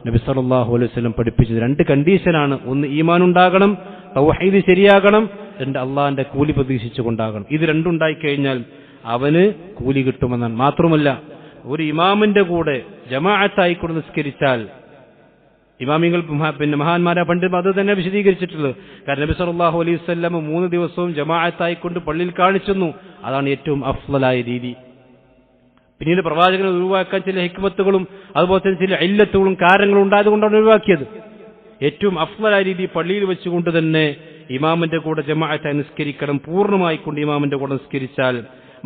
നബി സല്ലല്ലാഹു അലൈഹി വസല്ലം പഠിപ്പിച്ചത്. 2 കണ്ടീഷനാണ്. ഒന്ന്, ഈമാൻ ഉണ്ടാകണം, തൗഹീദ് ശരിയാകണം. 2, അള്ളാഹിന്റെ കൂലി പ്രതീക്ഷിച്ചുകൊണ്ടാകണം. ഇത് രണ്ടുണ്ടായി കഴിഞ്ഞാൽ അവന് കൂലി കിട്ടുമെന്നാണ്. മാത്രമല്ല, ഒരു ഇമാമിന്റെ കൂടെ ജമാഅത്തായിക്കൊണ്ട് നിസ്കരിച്ചാൽ, ഇമാമിങ്ങൾ മഹാന്മാരായ പണ്ഡിതർ അത് തന്നെ വിശദീകരിച്ചിട്ടുള്ളത്. കാരണം നബി സല്ലല്ലാഹു അലൈഹി വസല്ലം 3 ദിവസവും ജമാഅത്തായിക്കൊണ്ട് പള്ളിയിൽ കാണിച്ചെന്നു. അതാണ് ഏറ്റവും അഫ്ളലായ രീതി. പിന്നീട് പ്രവാചകനെ ഒഴിവാക്കാൻ ചില ഹിക്മത്തുകളും അതുപോലെ തന്നെ ചില ഇല്ലത്തുകളും കാരണങ്ങളും ഉണ്ടായതുകൊണ്ടാണ് ഒഴിവാക്കിയത്. ഏറ്റവും അഫ്ളലായ രീതി പള്ളിയിൽ വെച്ചുകൊണ്ട് തന്നെ ഇമാമിന്റെ കൂടെ ജമാഅത്തായി നിസ്കരിക്കണം. പൂർണ്ണമായിക്കൊണ്ട് ഇമാമിന്റെ കൂടെ നിസ്കരിച്ചാൽ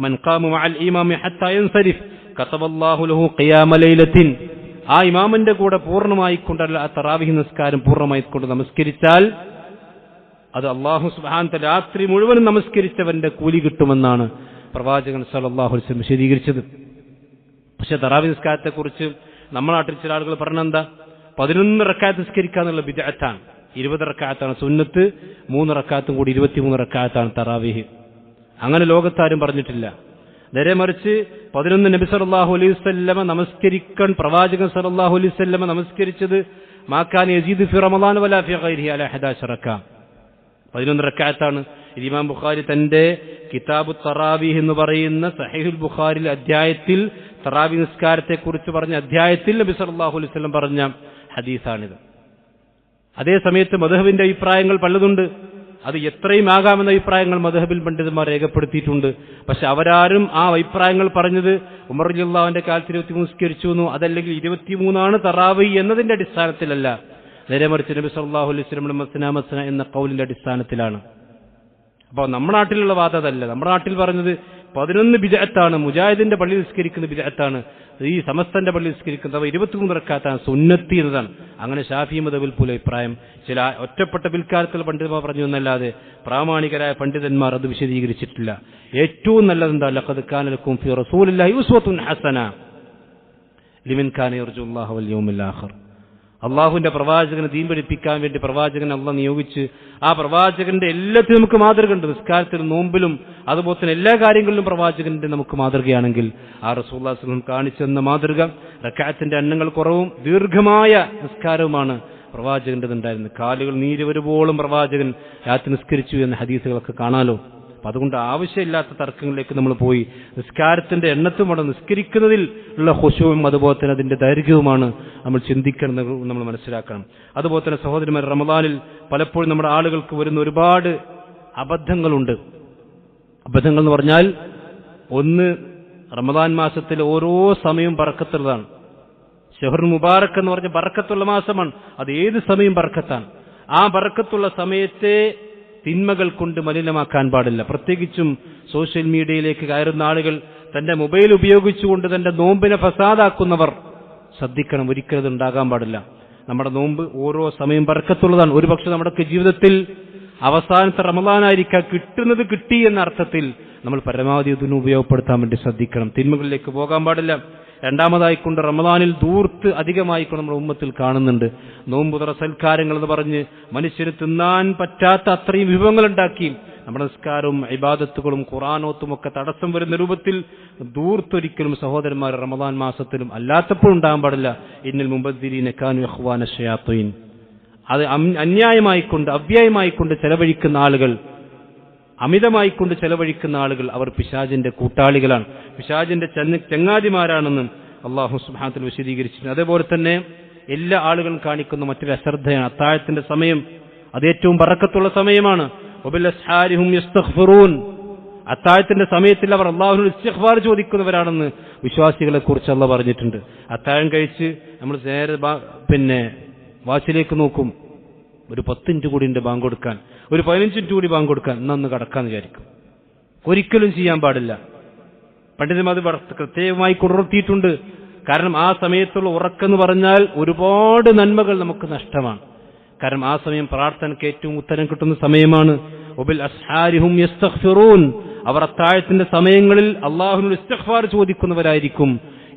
മൻ ഖാമ മഅൽ ഇമാമി ഹത്താ യൻസരിഫ് കതബല്ലാഹു ലഹു ഖിയാമ ലൈലത്തിൻ, ആ ഇമാമിന്റെ കൂടെ പൂർണ്ണമായിക്കൊണ്ടല്ല ആ തറാവിഹ് നിസ്കാരം പൂർണ്ണമായിക്കൊണ്ട് നമസ്കരിച്ചാൽ അത് അല്ലാഹു സുബ്ഹാനഹു വ തആല രാത്രി മുഴുവൻ നമസ്കരിച്ചവന്റെ കൂലി കിട്ടുമെന്നാണ് പ്രവാചകൻ സല്ലല്ലാഹു അലൈഹി വസല്ലം വിശദീകരിച്ചത്. പക്ഷെ തറാവി നിസ്കാരത്തെക്കുറിച്ച് നമ്മുടെ നാട്ടിൽ ചില ആളുകൾ പറഞ്ഞെന്താ, 11 റക്അത്ത് നിസ്കരിക്കാന്നുള്ള ബിദ്അത്താണ്. 20 റക്അത്താണ് സുന്നത്ത്, 3 റക്അത്തും കൂടി 23 റക്അത്താണ് തറാവീഹ്. അങ്ങനെ ലോകത്താരും പറഞ്ഞിട്ടില്ല. നേരെ മറിച്ച് 11 നബി സല്ലല്ലാഹു അലൈഹി വസല്ലമ നമസ്കരിക്കാൻ പ്രവാചകൻ സല്ലല്ലാഹു അലൈഹി വസല്ലമ നമസ്കരിച്ചത് മാകാന യസീദു ഫി റമളാൻ വലാ ഫി ഗൈരിഹി അലാ 11 റക്അ, 11 റക്അത്താണ്. ഇമാം ബുഖാരി തന്റെ കിതാബു തറാവീഹ് എന്ന് പറയുന്ന സഹീഹുൽ ബുഖാരിയിൽ അധ്യായത്തിൽ തറാവീഹ് നിസ്കാരത്തെക്കുറിച്ച് പറഞ്ഞ അധ്യായത്തിൽ നബി സല്ലല്ലാഹു അലൈഹി വസല്ലം പറഞ്ഞ ഹദീസാണിത്. അതേ സമയത്ത് മദ്ഹബിന്റെ അഭിപ്രായങ്ങൾ പലതുണ്ട്. അത് എത്രയും ആകാമെന്ന അഭിപ്രായങ്ങൾ മദ്ഹബിൽ പണ്ഡിതന്മാർ രേഖപ്പെടുത്തിയിട്ടുണ്ട്. പക്ഷെ അവരാരും ആ അഭിപ്രായങ്ങൾ പറഞ്ഞത് ഉമർ റളിയല്ലാഹുവിന്റെ കാലത്ത് 23 നിസ്കരിച്ചു എന്നോ അതല്ലെങ്കിൽ 23 തറാവീഹ് എന്നതിന്റെ അടിസ്ഥാനത്തിലല്ല. നേരെ മറിച്ച് നബി സല്ലല്ലാഹു അലൈഹി വസല്ലം മസ്ന എന്ന ഖൗലിന്റെ അടിസ്ഥാനത്തിലാണ്. അപ്പോൾ നമ്മുടെ നാട്ടിലുള്ള വാദതല്ല. നമ്മുടെ നാട്ടിൽ പറഞ്ഞത് 11 ബിദ്അത്താണ്, മുജാഹിദിന്റെ പള്ളി നിസ്കരിക്കുന്ന ബിദ്അത്താണ്, ഈ സമസ്തന്റെ പള്ളി നിസ്കരിക്കുന്നത് 23 റക്അത്താണ് സുന്നത്തി എന്നതാണ്. അങ്ങനെ ശാഫി മദ്ഹബിൽ പോലും അഭിപ്രായം ചില ഒറ്റപ്പെട്ട പിൽക്കാലത്തുള്ള പണ്ഡിതന്മാർ പറഞ്ഞു എന്നല്ലാതെ പ്രാമാണികരായ പണ്ഡിതന്മാർ അത് വിശദീകരിച്ചിട്ടില്ല. ഏറ്റവും നല്ലതെന്താ, ലഖദ് കാന ലക്കും ഫീ റസൂലില്ലാഹി ഉസ്വത്തുൻ ഹസന ലിമൻ കാന യർജുല്ലാഹ വൽ യൗമിൽ ആഖിർ. അള്ളാഹുവിന്റെ പ്രവാചകനെ ദീൻ പഠിപ്പിക്കാൻ വേണ്ടി പ്രവാചകൻ അള്ളാഹ് നിയോഗിച്ച് ആ പ്രവാചകന്റെ എല്ലാത്തിനും നമുക്ക് മാതൃകയുണ്ട്. നിസ്കാരത്തിലും നോമ്പിലും അതുപോലെ തന്നെ എല്ലാ കാര്യങ്ങളിലും പ്രവാചകന്റെ നമുക്ക് മാതൃകയാണെങ്കിൽ ആ റസൂലുള്ളാഹി സ്വല്ലല്ലാഹു അലൈഹി വസല്ലം കാണിച്ചെന്ന മാതൃക റക്അത്തിന്റെ എണ്ണങ്ങൾ കുറവും ദീർഘമായ നിസ്കാരവുമാണ് പ്രവാചകന്റേതുണ്ടായിരുന്നത്. കാലുകൾ നീര് വരുമ്പോഴും പ്രവാചകൻ രാത്രി നിസ്കരിച്ചു എന്ന ഹദീസുകളൊക്കെ കാണാലോ. അപ്പൊ അതുകൊണ്ട് ആവശ്യമില്ലാത്ത തർക്കങ്ങളിലേക്ക് നമ്മൾ പോയി നിസ്കാരത്തിന്റെ എണ്ണത്തുമാണ് നിസ്കരിക്കുന്നതിൽ ഉള്ള ഖുശൂഉം അതുപോലെ തന്നെ അതിന്റെ ദൈർഘ്യവുമാണ് നമ്മൾ ചിന്തിക്കണം, നമ്മൾ മനസ്സിലാക്കണം. അതുപോലെ തന്നെ സഹോദരന്മാർ, റമദാനിൽ പലപ്പോഴും നമ്മുടെ ആളുകൾക്ക് വരുന്ന ഒരുപാട് അബദ്ധങ്ങളുണ്ട്. അബദ്ധങ്ങൾ എന്ന് പറഞ്ഞാൽ, ഒന്ന്, റമദാൻ മാസത്തിൽ ഓരോ സമയവും ബർക്കത്തുള്ളതാണ്. ശഹ്റുൽ മുബാറക് എന്ന് പറഞ്ഞ ബർക്കത്തുള്ള മാസമാണ്. അത് ഏത് സമയം ബർക്കത്താണ്. ആ ബർക്കത്തുള്ള സമയത്തെ തിന്മകൾ കൊണ്ട് മലിനമാക്കാൻ പാടില്ല. പ്രത്യേകിച്ചും സോഷ്യൽ മീഡിയയിലേക്ക് കയറുന്ന ആളുകൾ, തന്റെ മൊബൈൽ ഉപയോഗിച്ചുകൊണ്ട് തന്റെ നോമ്പിനെ ഫസാദാക്കുന്നവർ ശ്രദ്ധിക്കണം. ഒരിക്കലും ഉണ്ടാകാൻ പാടില്ല. നമ്മുടെ നോമ്പ് ഓരോ സമയം ബർക്കത്തുള്ളതാണ്. ഒരുപക്ഷെ നമ്മുടെ ജീവിതത്തിൽ അവസാനത്തെ റമദാനായിരിക്കാം, കിട്ടുന്നത് കിട്ടി എന്ന അർത്ഥത്തിൽ നമ്മൾ പരമാവധി ഇതിന് ഉപയോഗപ്പെടുത്താൻ വേണ്ടി ശ്രദ്ധിക്കണം. തിന്മകളിലേക്ക് പോകാൻ പാടില്ല. രണ്ടാമതായിക്കൊണ്ട് റമദാനിൽ ദൂർത്ത് അധികമായിക്കൊണ്ട് നമ്മുടെ ഉമ്മത്തിൽ കാണുന്നുണ്ട്. നോമ്പുതറ സൽക്കാരങ്ങൾ എന്ന് പറഞ്ഞ് മനുഷ്യന് തിന്നാൻ പറ്റാത്ത അത്രയും വിഭവങ്ങൾ ഉണ്ടാക്കി നമ്മുടെ നിസ്കാരവും ഇബാദത്തുകളും ഖുർആനോത്തും ഒക്കെ തടസ്സം വരുന്ന രൂപത്തിൽ ദൂർത്തൊരിക്കലും സഹോദരന്മാർ റമദാൻ മാസത്തിലും അല്ലാത്തപ്പോഴും ഉണ്ടാകാൻ പാടില്ല. ഇന്നൽ മുബദ്ദിരീന കാനു ഇഖ്വാന ശയാത്തീൻ. അത് അന്യായമായിക്കൊണ്ട് അവ്യയമായിക്കൊണ്ട് ചെലവഴിക്കുന്ന ആളുകൾ, അമിതമായിക്കൊണ്ട് ചെലവഴിക്കുന്ന ആളുകൾ അവർ പിശാചിന്റെ കൂട്ടാളികളാണ്, പിശാചിന്റെ ചങ്ങാതിമാരാണെന്ന് അല്ലാഹു സുബ്ഹാനഹു വ തആല വിശദീകരിച്ചിട്ടുണ്ട്. അതേപോലെ തന്നെ എല്ലാ ആളുകളും കാണിക്കുന്ന മറ്റൊരു അശ്രദ്ധയാണ് അത്താഴത്തിന്റെ സമയം. അത് ഏറ്റവും ബറക്കത്തുള്ള സമയമാണ്. വബിൽ അസ്ഹാരിഹും യസ്തഗ്ഫിറൂൻ. അത്താഴത്തിന്റെ സമയത്തിൽ അവർ അല്ലാഹുവിനോട് ഇസ്തിഗ്ഫാർ ചോദിക്കുന്നവരാണെന്ന് വിശ്വാസികളെ കുറിച്ച് അല്ലാഹു പറഞ്ഞിട്ടുണ്ട്. അത്താഴം കഴിച്ച് നമ്മൾ നേരെ വാച്ചിലേക്ക് നോക്കും, ഒരു 10 മിനിറ്റ് കൂടി ഉണ്ട് ബാങ്ക് കൊടുക്കാൻ, ഒരു 15 മിനിറ്റ് കൂടി ബാങ്ക് കൊടുക്കാൻ, എന്നൊന്ന് കടക്കാന്ന് വിചാരിക്കും. ഒരിക്കലും ചെയ്യാൻ പാടില്ല. പണ്ഡിതന്മാർ കൃത്യമായി ഉണർത്തിയിട്ടുണ്ട്. കാരണം ആ സമയത്തുള്ള ഉറക്കെന്ന് പറഞ്ഞാൽ ഒരുപാട് നന്മകൾ നമുക്ക് നഷ്ടമാണ്. കാരണം ആ സമയം പ്രാർത്ഥനയ്ക്ക് ഏറ്റവും ഉത്തരം കിട്ടുന്ന സമയമാണ്. വബിൽ അസ്ഹാരിഹും യസ്തഗ്ഫിറൂൻ. അവർ അത്താഴത്തിന്റെ സമയങ്ങളിൽ അല്ലാഹുവിനോട് ഇസ്തിഗ്ഫാർ ചോദിക്കുന്നവരായിരിക്കും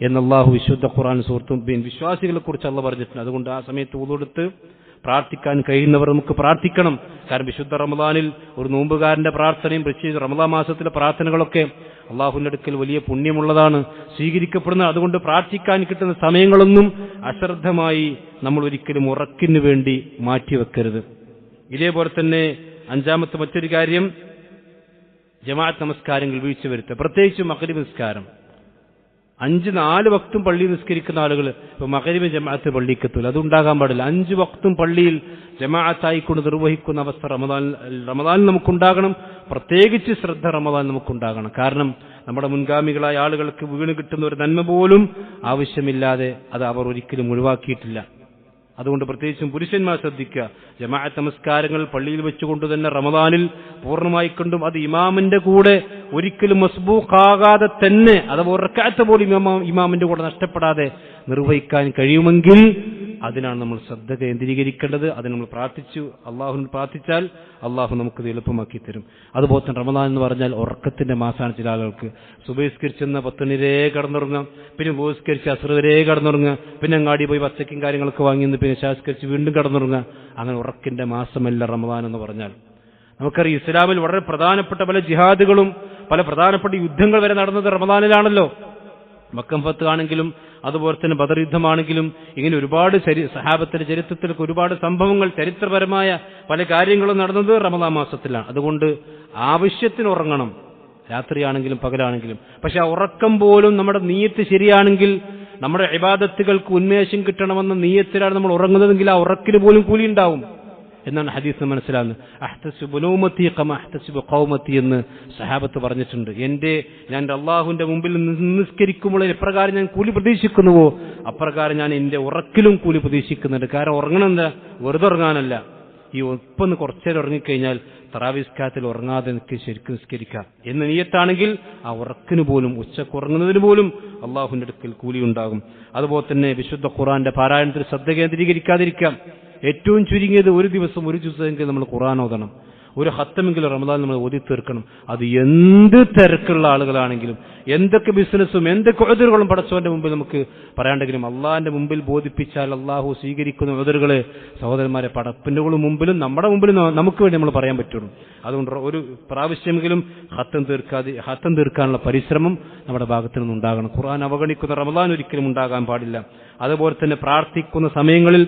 എന്ന് അല്ലാഹു വിശുദ്ധ ഖുർആൻ സൂറത്തും വിശ്വാസികളെ കുറിച്ച് അല്ലാഹു പറഞ്ഞിട്ടുണ്ട്. അതുകൊണ്ട് ആ സമയത്ത് ഉളൂടുത്ത് പ്രാർത്ഥിക്കാൻ കഴിയുന്നവർ നമുക്ക് പ്രാർത്ഥിക്കണം. കാരണം വിശുദ്ധ റമദാനിൽ ഒരു നോമ്പുകാരന്റെ പ്രാർത്ഥനയും പ്രത്യേകിച്ച് റമദാൻ മാസത്തിലെ പ്രാർത്ഥനകളൊക്കെ അള്ളാഹുവിന്റെ അടുക്കൽ വലിയ പുണ്യമുള്ളതാണ്, സ്വീകരിക്കപ്പെടുന്നത്. അതുകൊണ്ട് പ്രാർത്ഥിക്കാൻ കിട്ടുന്ന സമയങ്ങളൊന്നും അശ്രദ്ധമായി നമ്മൾ ഒരിക്കലും ഉറക്കിന് വേണ്ടി മാറ്റിവെക്കരുത്. ഇതേപോലെ തന്നെ അഞ്ചാമത്തെ മറ്റൊരു കാര്യം, ജമാഅത്ത് നമസ്കാരങ്ങൾ വീഴ്ച വരുത്തുക. പ്രത്യേകിച്ച് മഗ്രിബ് നിസ്കാരം 5-4 വക്തും പള്ളിയിൽ നിസ്കരിക്കുന്ന ആളുകൾ ഇപ്പൊ മഗ്രിബ് ജമാഅത്ത് പള്ളിക്കെത്തൂല. അതുണ്ടാകാൻ പാടില്ല. 5 വക്തും പള്ളിയിൽ ജമാഅത്തായിക്കൊണ്ട് നിർവഹിക്കുന്ന അവസ്ഥ റമദാനിൽ നമുക്കുണ്ടാകണം. പ്രത്യേകിച്ച് ശ്രദ്ധ റമദാൻ നമുക്കുണ്ടാകണം. കാരണം നമ്മുടെ മുൻഗാമികളായ ആളുകൾക്ക് വീണ് കിട്ടുന്ന ഒരു നന്മ പോലും ആവശ്യമില്ലാതെ അത് അവർ ഒരിക്കലും ഒഴിവാക്കിയിട്ടില്ല. അതുകൊണ്ട് പ്രത്യേകിച്ചും പുരുഷന്മാർ ശ്രദ്ധിക്കുക. ജമാഅത്ത് നമസ്കാരങ്ങൾ പള്ളിയിൽ വെച്ചുകൊണ്ട് തന്നെ റമദാനിൽ പൂർണ്ണമായി കൊണ്ടും അത് ഇമാമിന്റെ കൂടെ ഒരിക്കലും മസ്ബൂഖാകാതെ തന്നെ, അഥവാ ഒരു റക്അത്ത് പോലും ഇമാമിന്റെ കൂടെ നഷ്ടപ്പെടാതെ നിർവഹിക്കാൻ കഴിയുമെങ്കിൽ അതിനാണ് നമ്മൾ ശ്രദ്ധ കേന്ദ്രീകരിക്കേണ്ടത്. അതിന് നമ്മൾ അള്ളാഹുവിനോട് പ്രാർത്ഥിച്ചാൽ അള്ളാഹു നമുക്കത് എളുപ്പമാക്കി തരും. അതുപോലെ തന്നെ റമദാൻ എന്ന് പറഞ്ഞാൽ ഉറക്കത്തിന്റെ മാസമാണ്. ചില ആളുകൾക്ക് സുബഹിസ്കരിച്ചെന്ന 10 കടന്നുറങ്ങാം, പിന്നെ ബോസ്കരിച്ച് അസ്ർ വരെ കടന്നുറങ്ങുക, പിന്നെ അങ്ങാടി പോയി പച്ചക്കും കാര്യങ്ങളൊക്കെ വാങ്ങിയെന്ന് പിന്നെ ശാസ്കരിച്ച് വീണ്ടും കടന്നുറങ്ങുക. അങ്ങനെ ഉറക്കിന്റെ മാസമല്ല റമദാൻ എന്ന് പറഞ്ഞാൽ. നമുക്കറിയാം ഇസ്ലാമിൽ വളരെ പ്രധാനപ്പെട്ട പല ജിഹാദുകളും പല പ്രധാനപ്പെട്ട യുദ്ധങ്ങൾ വരെ നടന്നത് റമദാനിലാണല്ലോ. മക്കം ഫത്ത് ആണെങ്കിലും അതുപോലെ തന്നെ ബദർ യുദ്ധമാണെങ്കിലും ഇങ്ങനെ ഒരുപാട് സഹാബത്തിന്റെ ചരിത്രത്തിലൊക്കെ ഒരുപാട് സംഭവങ്ങൾ, ചരിത്രപരമായ പല കാര്യങ്ങളും നടന്നത് റമദാൻ മാസത്തിലാണ്. അതുകൊണ്ട് ആവശ്യത്തിന് ഉറങ്ങണം, രാത്രിയാണെങ്കിലും പകലാണെങ്കിലും. പക്ഷെ ആ ഉറക്കം പോലും നമ്മുടെ നീയത്ത് ശരിയാണെങ്കിൽ, നമ്മുടെ ഇബാദത്തുകൾക്ക് ഉന്മേഷം കിട്ടണമെന്ന നീയത്തിലാണ് നമ്മൾ ഉറങ്ങുന്നതെങ്കിൽ ആ ഉറക്കിന് പോലും കൂലി ഉണ്ടാവും എന്നാണ് ഹദീസ് മനസ്സിലാകുന്നത്. അഹ്തസിബു നൗമതി കമാ അഹ്തസിബു ഖൗമതി എന്ന് സഹാബത്ത് പറഞ്ഞിട്ടുണ്ട്. ഞാൻ അള്ളാഹുവിന്റെ മുമ്പിൽ നിസ്കരിക്കുമ്പോൾ എപ്രകാരം ഞാൻ കൂലി പ്രതീക്ഷിക്കുന്നുവോ അപ്രകാരം ഞാൻ എന്റെ ഉറക്കിലും കൂലി പ്രതീക്ഷിക്കുന്നുണ്ട്. കാരണം ഉറങ്ങണമെന്താ, വെറുതെ ഉറങ്ങാനല്ല. ഈ ഒപ്പൊന്ന് കുറച്ചേരം ഉറങ്ങിക്കഴിഞ്ഞാൽ തറാവീസ്കാരത്തിൽ ഉറങ്ങാതെ എനിക്ക് ശരിക്കും നിസ്കരിക്കാം എന്ന് നീയത്താണെങ്കിൽ ആ ഉറക്കിന് പോലും, ഉച്ചക്ക് ഉറങ്ങുന്നതിന് പോലും അള്ളാഹുവിന്റെ അടുക്കൽ കൂലി ഉണ്ടാകും. അതുപോലെ തന്നെ വിശുദ്ധ ഖുർആന്റെ പാരായണത്തിൽ ശ്രദ്ധ കേന്ദ്രീകരിക്കാതിരിക്കാം. ഏറ്റവും ചുരുങ്ങിയത് ഒരു ദിവസം ഒരു ജുസെങ്കിലും നമ്മൾ ഖുർആൻ ഓതണം, ഒരു ഖത്തമെങ്കിലും റമദാൻ നമ്മൾ ഓതി തീർക്കണം. അത് എന്ത് തിരക്കുള്ള ആളുകളാണെങ്കിലും, എന്തൊക്കെ ബിസിനസ്സും എന്തൊക്കെ ഉദറുകളും പടച്ചവന്റെ മുമ്പിൽ നമുക്ക് പറയാണ്ടെങ്കിലും അള്ളാഹിന്റെ മുമ്പിൽ ബോധിപ്പിച്ചാൽ അള്ളാഹു സ്വീകരിക്കുന്ന ഉദറുകളെ സഹോദരന്മാരെ പടപ്പിന്റെ മുമ്പിലും നമ്മുടെ മുമ്പിലും നമുക്ക് വേണ്ടി നമ്മൾ പറയാൻ പറ്റുള്ളൂ. അതുകൊണ്ട് ഒരു പ്രാവശ്യമെങ്കിലും ഹത്തം തീർക്കാനുള്ള പരിശ്രമം നമ്മുടെ ഭാഗത്തു നിന്നുണ്ടാകണം. ഖുർആൻ അവഗണിക്കുന്ന റമദാൻ ഒരിക്കലും ഉണ്ടാകാൻ പാടില്ല. അതുപോലെ തന്നെ പ്രാർത്ഥിക്കുന്ന സമയങ്ങളിൽ,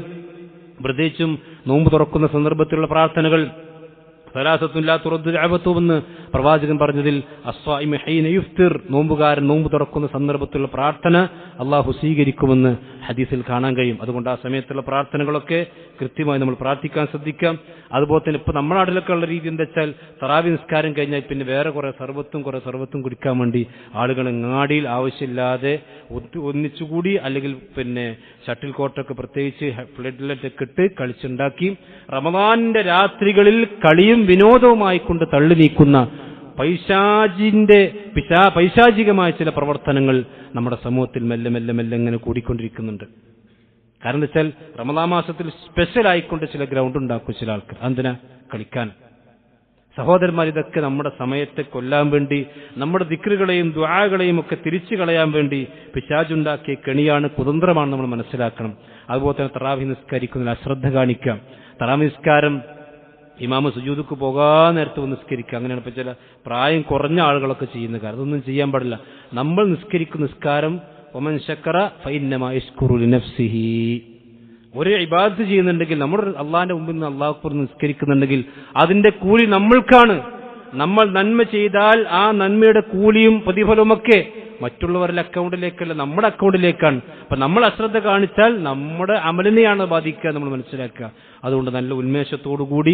പ്രത്യേകിച്ചും നോമ്പ് തുറക്കുന്ന സന്ദർഭത്തിലുള്ള പ്രാർത്ഥനകൾ, എന്ന് പ്രവാചകൻ പറഞ്ഞതിൽ അസ്വാഇമു ഹീന യുഫ്തിർ, നോമ്പുകാരൻ നോമ്പ് തുറക്കുന്ന സന്ദർഭത്തിലുള്ള പ്രാർത്ഥന അള്ളാഹു സ്വീകരിക്കുമെന്ന് ഹദീസിൽ കാണാൻ കഴിയും. അതുകൊണ്ട് ആ സമയത്തുള്ള പ്രാർത്ഥനകളൊക്കെ കൃത്യമായി നമ്മൾ പ്രാർത്ഥിക്കാൻ ശ്രദ്ധിക്കാം. അതുപോലെ തന്നെ ഇപ്പൊ നമ്മുടെ നാട്ടിലൊക്കെ ഉള്ള രീതി എന്താ വെച്ചാൽ തറാവി നിസ്കാരം കഴിഞ്ഞാൽ പിന്നെ വേറെ കുറെ സർവത്തും കുടിക്കാൻ വേണ്ടി ആളുകൾ അങ്ങാടിയിൽ ആവശ്യമില്ലാതെ ഒന്നിച്ചുകൂടി, അല്ലെങ്കിൽ പിന്നെ ഷട്ടിൽ കോട്ടൊക്കെ പ്രത്യേകിച്ച് ഫ്ലഡ് ലൈറ്റ് ഒക്കെ ഇട്ട് കളിച്ചുണ്ടാക്കി റമദാനിന്റെ രാത്രികളിൽ കളിയും വിനോദവുമായി കൊണ്ട് തള്ളി നീക്കുന്ന പൈശാചികമായ ചില പ്രവർത്തനങ്ങൾ നമ്മുടെ സമൂഹത്തിൽ മെല്ലെ മെല്ലെ മെല്ലെ ഇങ്ങനെ കൂടിക്കൊണ്ടിരിക്കുന്നുണ്ട്. കാരണം എന്താ വെച്ചാൽ റമദാൻ മാസത്തിൽ സ്പെഷ്യൽ ആയിക്കൊണ്ട് ചില ഗ്രൗണ്ട് ഉണ്ടാക്കും ചില ആൾക്കാർ. എന്തിനാ? കളിക്കാൻ. സഹോദരന്മാർ, ഇതൊക്കെ നമ്മുടെ സമയത്തെ കൊല്ലാൻ വേണ്ടി, നമ്മുടെ ദിക്റുകളെയും ദുആകളെയും ഒക്കെ തിരിച്ചു കളയാൻ വേണ്ടി പിശാചുണ്ടാക്കിയ കെണിയാണ്, കുതന്ത്രമാണ് നമ്മൾ മനസ്സിലാക്കണം. അതുപോലെ തന്നെ തറാവീഹ് നിസ്കരിക്കുന്നതിൽ അശ്രദ്ധ കാണിക്കാം. തറാവീഹ് നിസ്കാരം ഇമാമ സുജൂദുക്ക് പോകാൻ നേരത്തെ നിസ്കരിക്കുക, അങ്ങനെയാണ് ഇപ്പൊ ചില പ്രായം കുറഞ്ഞ ആളുകളൊക്കെ ചെയ്യുന്ന കാര്യം. അതൊന്നും ചെയ്യാൻ പാടില്ല. നമ്മൾ നിസ്കരിക്കുന്ന നിസ്കാരം ഒമൻ ശക്കറ ഫഇന്നമാ യശ്കുറു ലിനഫ്സിഹി. ഒരു ഇബാദത്ത് ചെയ്യുന്നുണ്ടെങ്കിൽ, നമ്മൾ അള്ളാഹിന്റെ മുമ്പിൽ നിന്ന് അല്ലാഹു അക്ബർ നിസ്കരിക്കുന്നുണ്ടെങ്കിൽ അതിന്റെ കൂലി നമ്മൾക്കാണ്. നമ്മൾ നന്മ ചെയ്താൽ ആ നന്മയുടെ കൂലിയും പ്രതിഫലവുമൊക്കെ മറ്റുള്ളവരുടെ അക്കൗണ്ടിലേക്കല്ല, നമ്മുടെ അക്കൗണ്ടിലേക്കാണ്. അപ്പൊ നമ്മൾ അശ്രദ്ധ കാണിച്ചാൽ നമ്മുടെ അമലിനെയാണ് ബാധിക്കുക, നമ്മൾ മനസ്സിലാക്കുക. അതുകൊണ്ട് നല്ല ഉന്മേഷത്തോടുകൂടി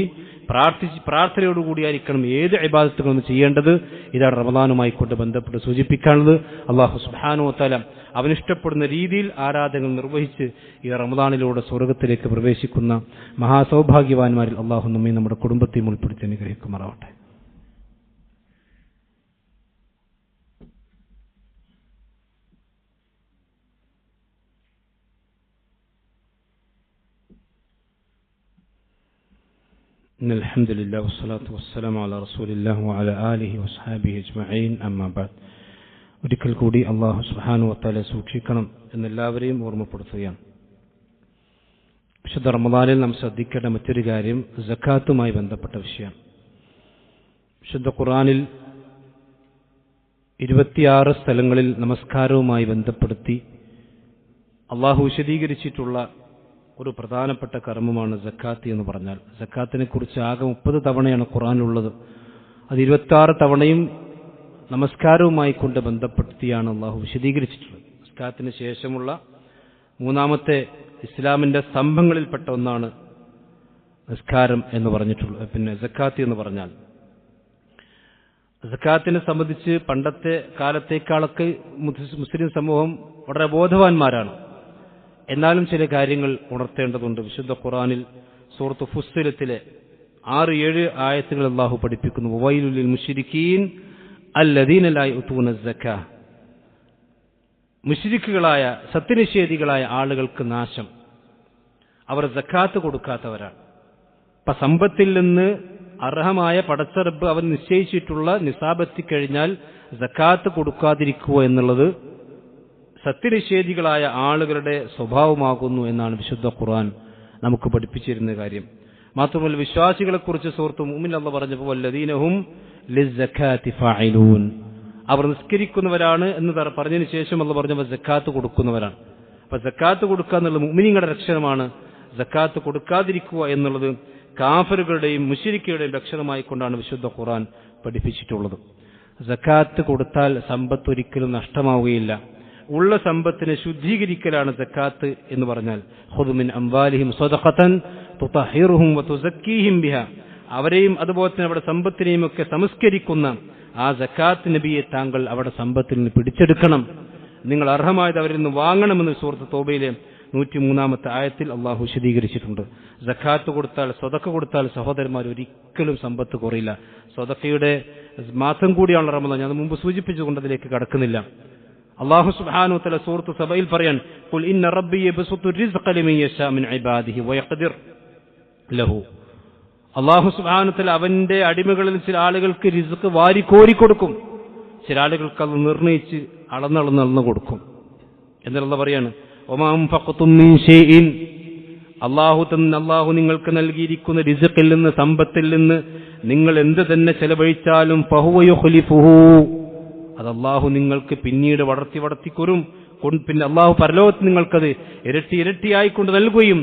പ്രാർത്ഥനയോടുകൂടിയായിരിക്കണം ഏത് ഇബാദത്തുകളും ചെയ്യേണ്ടത്. ഇതാണ് റമദാനുമായി കൊണ്ട് ബന്ധപ്പെട്ട് സൂചിപ്പിക്കാനുള്ളത്. അല്ലാഹു സുബ്ഹാനഹു വ തആല അവനിഷ്ടപ്പെടുന്ന രീതിയിൽ ആരാധനകൾ നിർവഹിച്ച് ഈ റമദാനിലൂടെ സ്വർഗത്തിലേക്ക് പ്രവേശിക്കുന്ന മഹാസൗഭാഗ്യവാന്മാരിൽ അല്ലാഹു നമ്മെ നമ്മുടെ കുടുംബത്തെയും ഉൾപ്പെടുത്തി അനുഗ്രഹിക്കുമാറാവട്ടെ. അൽഹംദുലില്ലാഹി വസ്സലാത്തു വസ്സലാമു അലാ റസൂലില്ലാഹി വഅലാ ആലിഹി വസ്ഹബിഹി അജ്മഈൻ. അമ്മാ ബഅദ്. ഒരിക്കൽ കൂടി അല്ലാഹു സുബ്ഹാനഹു വ തആല സൂക്ഷിക്കണം എന്നെല്ലാവരെയും ഓർമ്മപ്പെടുത്തുകയാണ്. വിശുദ്ധ റമദാനിൽ നാം ശ്രദ്ധിക്കേണ്ട മറ്റൊരു കാര്യം സക്കാത്തുമായി ബന്ധപ്പെട്ട വിഷയമാണ്. വിശുദ്ധ ഖുർആനിൽ 26 സ്ഥലങ്ങളിൽ നമസ്കാരവുമായി ബന്ധപ്പെടുത്തി അല്ലാഹു വിശദീകരിച്ചിട്ടുള്ള ഒരു പ്രധാനപ്പെട്ട കർമ്മമാണ് സക്കാത്ത് എന്ന് പറഞ്ഞാൽ. സക്കാത്തിനെ കുറിച്ച് ആകെ 30 തവണയാണ് ഖുർആനിലുള്ളത്. അത് 26 തവണയും നമസ്കാരവുമായി കൊണ്ട് ബന്ധപ്പെടുത്തിയാണ് അള്ളാഹു വിശദീകരിച്ചിട്ടുള്ളത്. സക്കാത്തിന് ശേഷമുള്ള മൂന്നാമത്തെ ഇസ്ലാമിന്റെ സ്തംഭങ്ങളിൽപ്പെട്ട ഒന്നാണ് നിസ്കാരം എന്ന് പറഞ്ഞിട്ടുള്ളത്. പിന്നെ സക്കാത്ത് എന്ന് പറഞ്ഞാൽ, സക്കാത്തിനെ സംബന്ധിച്ച് പണ്ടത്തെ കാലത്തേക്കാളൊക്കെ മുസ്ലിം സമൂഹം വളരെ ബോധവാന്മാരാണ്. എന്നാലും ചില കാര്യങ്ങൾ ഉണർത്തേണ്ടതുണ്ട്. വിശുദ്ധ ഖുർആനിൽ സൂറത്ത് ഫുസ്സിലത്തിലെ 6-7 ആയത്തുകൾ അല്ലാഹു പഠിപ്പിക്കുന്നു. വവൈലുൽ ലിൽ മുശ്രിക്കീൻ അല്ലദീന ലാ യുതൂന സക്കാ. മുശ്രിക്കുകളായ സത്യനിഷേധികളായ ആളുകൾക്ക് നാശം, അവർ സക്കാത്ത് കൊടുക്കാത്തവരാണ്. അപ്പൊ സമ്പത്തിൽ നിന്ന് അർഹമായ പടച്ചറബ് അവർ നിശ്ചയിച്ചിട്ടുള്ള നിസാബെത്തിക്കഴിഞ്ഞാൽ സക്കാത്ത് കൊടുക്കാതിരിക്കുക എന്നുള്ളത് സത്യനിഷേധികളായ ആളുകളുടെ സ്വഭാവമാകുന്നു എന്നാണ് വിശുദ്ധ ഖുർആൻ നമുക്ക് പഠിപ്പിച്ചിരുന്ന കാര്യം. മാത്രമല്ല വിശ്വാസികളെക്കുറിച്ച് സൂറത്ത് മുഅ്മിൻ അല്ലാഹു പറഞ്ഞപ്പോൾ വല്ലദീനഹും ലിസ്സക്കാത്തി ഫാഇലൂൻ, അവർ നിസ്കരിക്കുന്നവരാണ് എന്ന് പറഞ്ഞതിന് ശേഷം അല്ലാഹു പറഞ്ഞപ്പോൾ സക്കാത്ത് കൊടുക്കുന്നവരാണ്. അപ്പൊ സക്കാത്ത് കൊടുക്കുക എന്നുള്ളത് മുഅ്മിനീങ്ങളുടെ ലക്ഷണമാണ്. സക്കാത്ത് കൊടുക്കാതിരിക്കുക എന്നുള്ളത് കാഫിറുകളുടെയും മുശ്രിക്കുകളുടെയും ലക്ഷണമായി കൊണ്ടാണ് വിശുദ്ധ ഖുർആൻ പഠിപ്പിച്ചിട്ടുള്ളത്. സക്കാത്ത് കൊടുത്താൽ സമ്പത്ത് ഒരിക്കലും നഷ്ടമാവുകയില്ല. ഉള്ള സമ്പത്തിനെ ശുദ്ധീകരിക്കലാണ് സക്കാത്ത് എന്ന് പറഞ്ഞാൽ. ഖുദ് മിൻ അംവാലിഹിം സദഖതൻ തുതഹിറുഹും വതുസക്കീഹിം ബിഹാ, അവരെയും അതുപോലെ തന്നെ അവിടെ സമ്പത്തിനെയും ഒക്കെ സംസ്കരിക്കുന്ന ആ സക്കാത്ത് നബിയെ താങ്കൾ അവിടെ സമ്പത്തിൽ നിന്ന് പിടിച്ചെടുക്കണം, നിങ്ങൾ അർഹമായത് അവരിൽ നിന്ന് വാങ്ങണമെന്ന് സൂറത്ത് തൗബയിലെ 103-ാമത്തെ ആയത്തിൽ അള്ളാഹു വിശദീകരിച്ചിട്ടുണ്ട്. സക്കാത്ത് കൊടുത്താൽ, സ്വതക്ക കൊടുത്താൽ സഹോദരന്മാർ ഒരിക്കലും സമ്പത്ത് കുറയില്ല. സ്വതക്കയുടെ മാസം കൂടിയാണ് റമദാൻ. ഞാൻ മുമ്പ് സൂചിപ്പിച്ചുകൊണ്ട് അതിലേക്ക് കടക്കുന്നില്ല. അല്ലാഹു സുബ്ഹാനഹു വ തആല സൂറത്ത് സബയിൽ പറയാൻ, ഖുൽ ഇന്ന റബ്ബി യബ്സുത്തു റിസ്ഖ ലിമൻ യശാ മിൻ ഇബാദിഹി വയഖ്ദിർ ലഹു. അല്ലാഹു സുബ്ഹാനഹു വ തആല അവന്റെ അടിമകളിൽ ചില ആളുകൾക്ക് റിസ്ഖ് വാരിക്കോരി കൊടുക്കും, ചില ആളുകൾക്ക് അത് നിർണയിച്ച് അളന്നളന്ന് കൊടുക്കും. എന്നല്ല പറയാണ്, വമാ അൻഫഖ്തും മിൻ ഷൈഇൻ, അല്ലാഹു നിങ്ങൾക്ക് നൽകിയിരിക്കുന്ന റിസ്ഖിൽ നിന്ന്, സമ്പത്തിൽ നിന്ന് നിങ്ങൾ എന്ത് തന്നെ ചെലവഴിച്ചാലും ഫഹുവ യുഖ്ലിഫുഹു, അത് അല്ലാഹു നിങ്ങൾക്ക് പിന്നീട് വളർത്തിക്കൊരും. പിന്നെ അല്ലാഹു പരലോകത്ത് നിങ്ങൾക്കത് ഇരട്ടിയായിക്കൊണ്ട് നൽകുകയും.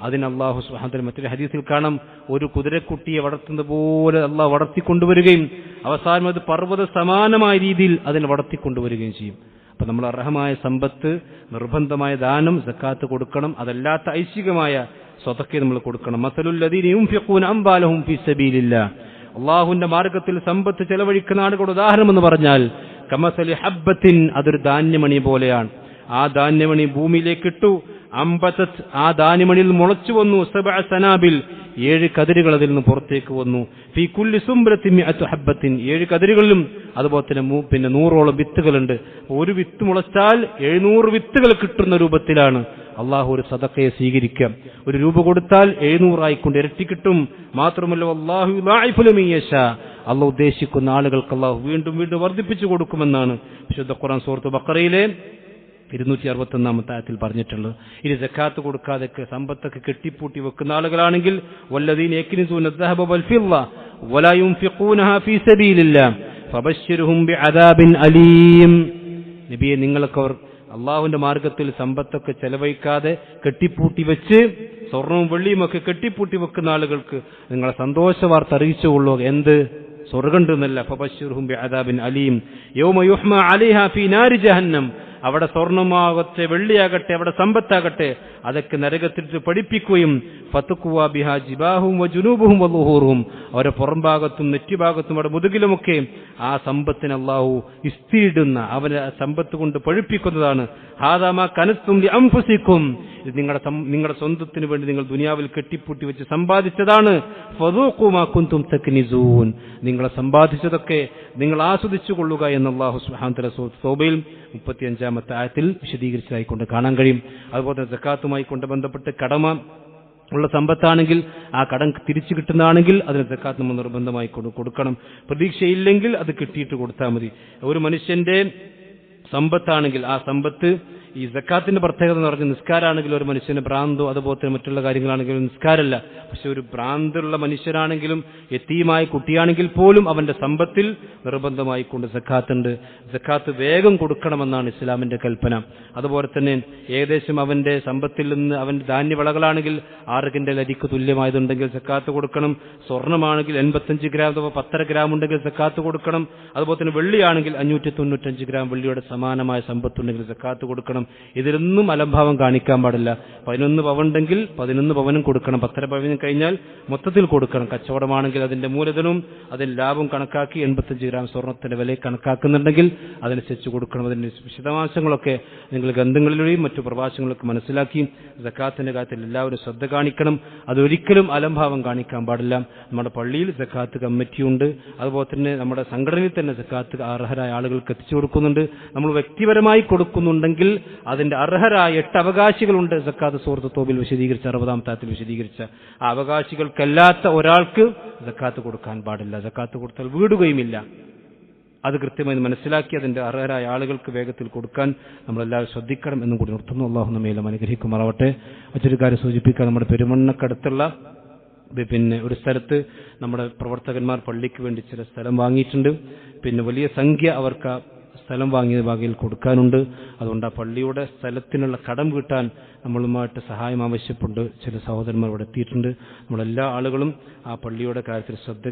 അതിന് അല്ലാഹു സുബ്ഹാനഹു വ തആല മറ്റൊരു ഹദീസിൽ കാണാം, ഒരു കുതിരക്കുട്ടിയെ വളർത്തുന്ന പോലെ അല്ലാഹു വളർത്തിക്കൊണ്ടുവരികയും അവസാനം അത് പർവ്വത സമാനമായ രീതിയിൽ അതിനെ വളർത്തിക്കൊണ്ടുവരികയും ചെയ്യും. അപ്പൊ നമ്മൾ അർഹമായ സമ്പത്ത്, നിർബന്ധമായ ദാനം, സക്കാത്ത് കൊടുക്കണം. അതല്ലാത്ത ഐച്ഛികമായ സ്വതക്കെ നമ്മൾ കൊടുക്കണം. മസലുൽ ലദീന യുൻഫിഖൂന അംവാലഹും ഫീ സബീലില്ലാഹ്, അല്ലാഹുവിന്റെ മാർഗത്തിൽ സമ്പത്ത് ചെലവഴിക്കുന്ന ആളുകളുടെ ഉദാഹരണം എന്ന് പറഞ്ഞാൽ കമസലി ഹബ്ബത്തിൻ, അതൊരു ധാന്യമണി പോലെയാണ്. ആ ധാന്യമണി ഭൂമിയിലേക്ക് ഇട്ടു, അംബതത്, ആ ധാന്യമണിയിൽ മുളച്ചു വന്നു, 7 സനാബിൽ, 7 കതിരുകൾ അതിൽ നിന്ന് പുറത്തേക്ക് വന്നു. ഫീ കുല്ലി സുംബ്രത്തിൻ മിഅതു ഹബ്ബത്തിൻ, 7 കതിരുകളിലും അതുപോലെ തന്നെ 100ഓളം വിത്തുകളുണ്ട്. ഒരു വിത്ത് മുളച്ചാൽ 700 വിത്തുകൾ കിട്ടുന്ന രൂപത്തിലാണ് അള്ളാഹു ഒരു സദഖയെ സ്വീകരിക്കുക. ഒരു രൂപ കൊടുത്താൽ 700 ആയിക്കൊണ്ട് ഇരട്ടി കിട്ടും. മാത്രമല്ല വല്ലാഹു യുളാഇഫു ലിമൻ യശാ, അള്ളാഹു ഉദ്ദേശിക്കുന്ന ആളുകൾക്ക് അള്ളാഹു വീണ്ടും വർദ്ധിപ്പിച്ചു കൊടുക്കുമെന്നാണ് വിശുദ്ധ ഖുർആൻ സൂറത്ത് ബഖറയിലെ 261-ാമത്തെ ആയത്തിൽ പറഞ്ഞിട്ടുള്ളത്. ഇനി സക്കാത്ത് കൊടുക്കാതെ സമ്പത്തൊക്കെ കെട്ടിപ്പൂട്ടി വെക്കുന്ന ആളുകളാണെങ്കിൽ വല്ലദീന യക്നിസൂന അദ്ദഹബ വൽ ഫിദ്ദ വലാ യുൻഫിഖൂനഹാ ഫീ സബീലില്ലാഹ് ഫബശ്ശിർഹും ബിഅദാബിൻ അലീം. നബിയെ, നിങ്ങൾക്ക് അള്ളാഹുവിന്റെ മാർഗത്തിൽ സമ്പത്തൊക്കെ ചെലവഴിക്കാതെ കെട്ടിപ്പൂട്ടി വെച്ച് സ്വർണവും വെള്ളിയും ഒക്കെ കെട്ടിപ്പൂട്ടി വെക്കുന്ന ആളുകൾക്ക് നിങ്ങളെ സന്തോഷ വാർത്ത അറിയിച്ചുകൊള്ളൂ. എന്ത്? സ്വർഗ്ഗമുണ്ടെന്നല്ല. ഫബശ്ശിർഹും ബിഅദാബിൻ അലീം യൗമ യുഹ്മാ അലൈഹാ ഫീ നാരി ജഹന്നം. അവിടെ സ്വർണമാകട്ടെ വെള്ളിയാകട്ടെ അവിടെ സമ്പത്താകട്ടെ അതൊക്കെ നരകത്തിട്ട് പഠിപ്പിക്കുകയും ഫതുഖ്വാ ബിഹാ ജിബാഹും വജുനൂബുഹും വളുഹൂറുഹും, അവരുടെ പുറംഭാഗത്തും നെറ്റിഭാഗത്തും അവിടെ മുതുകിലുമൊക്കെ ആ സമ്പത്തിന് അല്ലാഹു ഇസ്തിയിടുന്ന, അവരെ സമ്പത്ത് കൊണ്ട് പഴുപ്പിക്കുന്നതാണ്. ഹാദാ മാ കനസ്തും ലി അൻഫുസിക്കും, ഇത് നിങ്ങളുടെ സ്വന്തത്തിന് വേണ്ടി നിങ്ങൾ ദുനിയാവിൽ കെട്ടിപ്പൂട്ടി വെച്ച് സമ്പാദിച്ചതാണ്. ഫദൂഖു മാ കുൻതും തക്നിസൂൻ, നിങ്ങളെ സമ്പാദിച്ചതൊക്കെ നിങ്ങൾ ആസ്വദിച്ചു കൊള്ളുക എന്ന് അല്ലാഹു സുബ്ഹാനഹു വ തആല സൂറത്ത് തൗബയിൽ 35-ാമത്തെ ആയത്തിൽ വിശദീകരിച്ചതായിക്കൊണ്ട് കാണാൻ കഴിയും. അതുപോലെ തന്നെ സക്കാത്തുമായി കൊണ്ട് ബന്ധപ്പെട്ട് കടമ ഉള്ള സമ്പത്താണെങ്കിൽ ആ കടം തിരിച്ചു കിട്ടുന്നതാണെങ്കിൽ അതിന് സക്കാത്ത് നമ്മൾ നിർബന്ധമായി കൊടുക്കണം. പ്രതീക്ഷയില്ലെങ്കിൽ അത് കിട്ടിയിട്ട് കൊടുത്താൽ മതി. ഒരു മനുഷ്യന്റെ സമ്പത്താണെങ്കിൽ ആ സമ്പത്ത്, ഈ സക്കാത്തിന്റെ പ്രത്യേകത എന്ന് പറഞ്ഞാൽ നിസ്കാരാണെങ്കിലും ഒരു മനുഷ്യന് ഭ്രാന്തോ അതുപോലെ തന്നെ മറ്റുള്ള കാര്യങ്ങളാണെങ്കിലും നിസ്കാരമല്ല. പക്ഷെ ഒരു ഭ്രാന്തുള്ള മനുഷ്യനാണെങ്കിലും യതീമായ കുട്ടിയാണെങ്കിൽ പോലും അവന്റെ സമ്പത്തിൽ നിർബന്ധമായി കൊണ്ട് സക്കാത്തുണ്ട്. സക്കാത്ത് വേഗം കൊടുക്കണമെന്നാണ് ഇസ്ലാമിന്റെ കൽപ്പന. അതുപോലെ തന്നെ ഏകദേശം അവന്റെ സമ്പത്തിൽ നിന്ന് അവന്റെ ധാന്യവിളകളാണെങ്കിൽ 6 കിൻഡൽ അരിക്ക് തുല്യമായതുണ്ടെങ്കിൽ സക്കാത്ത് കൊടുക്കണം. സ്വർണ്ണമാണെങ്കിൽ 85 ഗ്രാം അഥവാ 10 ഗ്രാം ഉണ്ടെങ്കിൽ സക്കാത്ത് കൊടുക്കണം. അതുപോലെ തന്നെ വെള്ളിയാണെങ്കിൽ 595 ഗ്രാം വെള്ളിയുടെ സമാനമായ സമ്പത്തുണ്ടെങ്കിൽ സക്കാത്ത് കൊടുക്കണം. കൊടുക്കണം. ഇതിലൊന്നും അലംഭാവം കാണിക്കാൻ പാടില്ല. 11 പവനുണ്ടെങ്കിൽ 11 പവനും കൊടുക്കണം. 10 പവനും കഴിഞ്ഞാൽ മൊത്തത്തിൽ കൊടുക്കണം. കച്ചവടമാണെങ്കിൽ അതിന്റെ മൂലധനവും അതിന്റെ ലാഭം കണക്കാക്കി 85 ഗ്രാം സ്വർണത്തിന്റെ വില കണക്കാക്കുന്നുണ്ടെങ്കിൽ അതനുസരിച്ച് കൊടുക്കണം. അതിന്റെ വിശദാംശങ്ങളൊക്കെ നിങ്ങൾ ഗ്രന്ഥങ്ങളിലൂടെയും മറ്റു പ്രഭാഷണങ്ങളൊക്കെ മനസ്സിലാക്കി സക്കാത്തിന്റെ കാര്യത്തിൽ എല്ലാവരും ശ്രദ്ധ കാണിക്കണം. അതൊരിക്കലും അലംഭാവം കാണിക്കാൻ പാടില്ല. നമ്മുടെ പള്ളിയിൽ സക്കാത്ത് കമ്മിറ്റിയുണ്ട്. അതുപോലെ തന്നെ നമ്മുടെ സംഘടനയിൽ തന്നെ സക്കാത്ത് അർഹരായ ആളുകൾക്ക് എത്തിച്ചു കൊടുക്കുന്നുണ്ട്. നമ്മൾ വ്യക്തിപരമായി കൊടുക്കുന്നുണ്ടെങ്കിൽ അതിന്റെ അർഹരായ 8 അവകാശികളുണ്ട്. സക്കാത്ത് സൂറത്ത് തൗബയിൽ വിശദീകരിച്ച 60-ാം താത്തിൽ വിശദീകരിച്ച ആ അവകാശികൾക്കല്ലാത്ത ഒരാൾക്ക് സക്കാത്ത് കൊടുക്കാൻ പാടില്ല. സക്കാത്ത് കൊടുത്താൽ വീടുകയുമില്ല. അത് കൃത്യമായി മനസ്സിലാക്കി അതിന്റെ അർഹരായ ആളുകൾക്ക് വേഗത്തിൽ കൊടുക്കാൻ നമ്മളെല്ലാവരും ശ്രദ്ധിക്കണം എന്നും കൂടി നിർത്തുന്നു. അള്ളാഹു നമ്മയെല്ലാം അനുഗ്രഹിക്കുമാറാവട്ടെ. മറ്റൊരു കാര്യം സൂചിപ്പിക്കാൻ, നമ്മുടെ പെരുമണ്ണക്കടുത്തുള്ള ഒരു സ്ഥലത്ത് നമ്മുടെ പ്രവർത്തകന്മാർ പള്ളിക്ക് വേണ്ടി ചില സ്ഥലം വാങ്ങിയിട്ടുണ്ട്. വലിയ സംഖ്യ അവർക്ക് സ്ഥലം വാങ്ങിയ വകയിൽ കൊടുക്കാനുണ്ട്. അതുകൊണ്ട് ആ പള്ളിയുടെ സ്ഥലത്തിനുള്ള കടം വീട്ടാൻ നമ്മളുമായിട്ട് സഹായം ആവശ്യപ്പെട്ട് ചില സഹോദരന്മാർ ഇവിടെ എത്തിയിട്ടുണ്ട്. നമ്മളെല്ലാ ആളുകളും ആ പള്ളിയുടെ കാര്യത്തിൽ ശ്രദ്ധ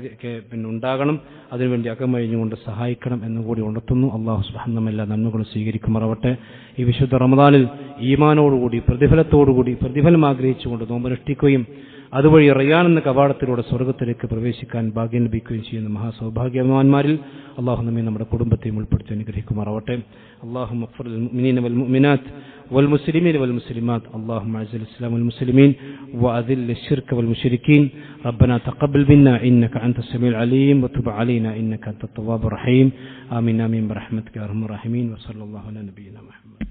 ഉണ്ടാകണം. അതിനുവേണ്ടി അകമഴിഞ്ഞുകൊണ്ട് സഹായിക്കണം എന്നുകൂടി ഉണർത്തുന്നു. അള്ളാഹു സുബ്ഹാനഹു നമ്മെല്ലാ നന്മകളും സ്വീകരിക്കുമാറാവട്ടെ. ഈ വിശുദ്ധ റമദാനിൽ ഈമാനോടുകൂടി പ്രതിഫലത്തോടുകൂടി പ്രതിഫലം ആഗ്രഹിച്ചുകൊണ്ട് നോമ്പനുഷ്ഠിക്കുകയും അതുവഴി റയ്യാൻ എന്ന കവാടത്തിലൂടെ സ്വർഗത്തിലേക്ക് പ്രവേശിക്കാൻ ഭാഗ്യം ലഭിക്കുകയും ചെയ്യുന്ന മഹാസൗഭാഗ്യവാന്മാരിൽ അള്ളാഹു നമ്മെ നമ്മുടെ കുടുംബത്തെയും ഉൾപ്പെടുത്തി അനുഗ്രഹിക്കുമാറാവട്ടെ. اللهم اغفر للمؤمنين والمؤمنات والمسلمين والمسلمات اللهم اعز الاسلام والمسلمين واذل الشرك والمشركين ربنا تقبل منا انك انت السميع العليم وتب علينا انك انت التواب الرحيم آمين آمين برحمتك يا ارحم الراحمين وصلى الله على نبينا محمد.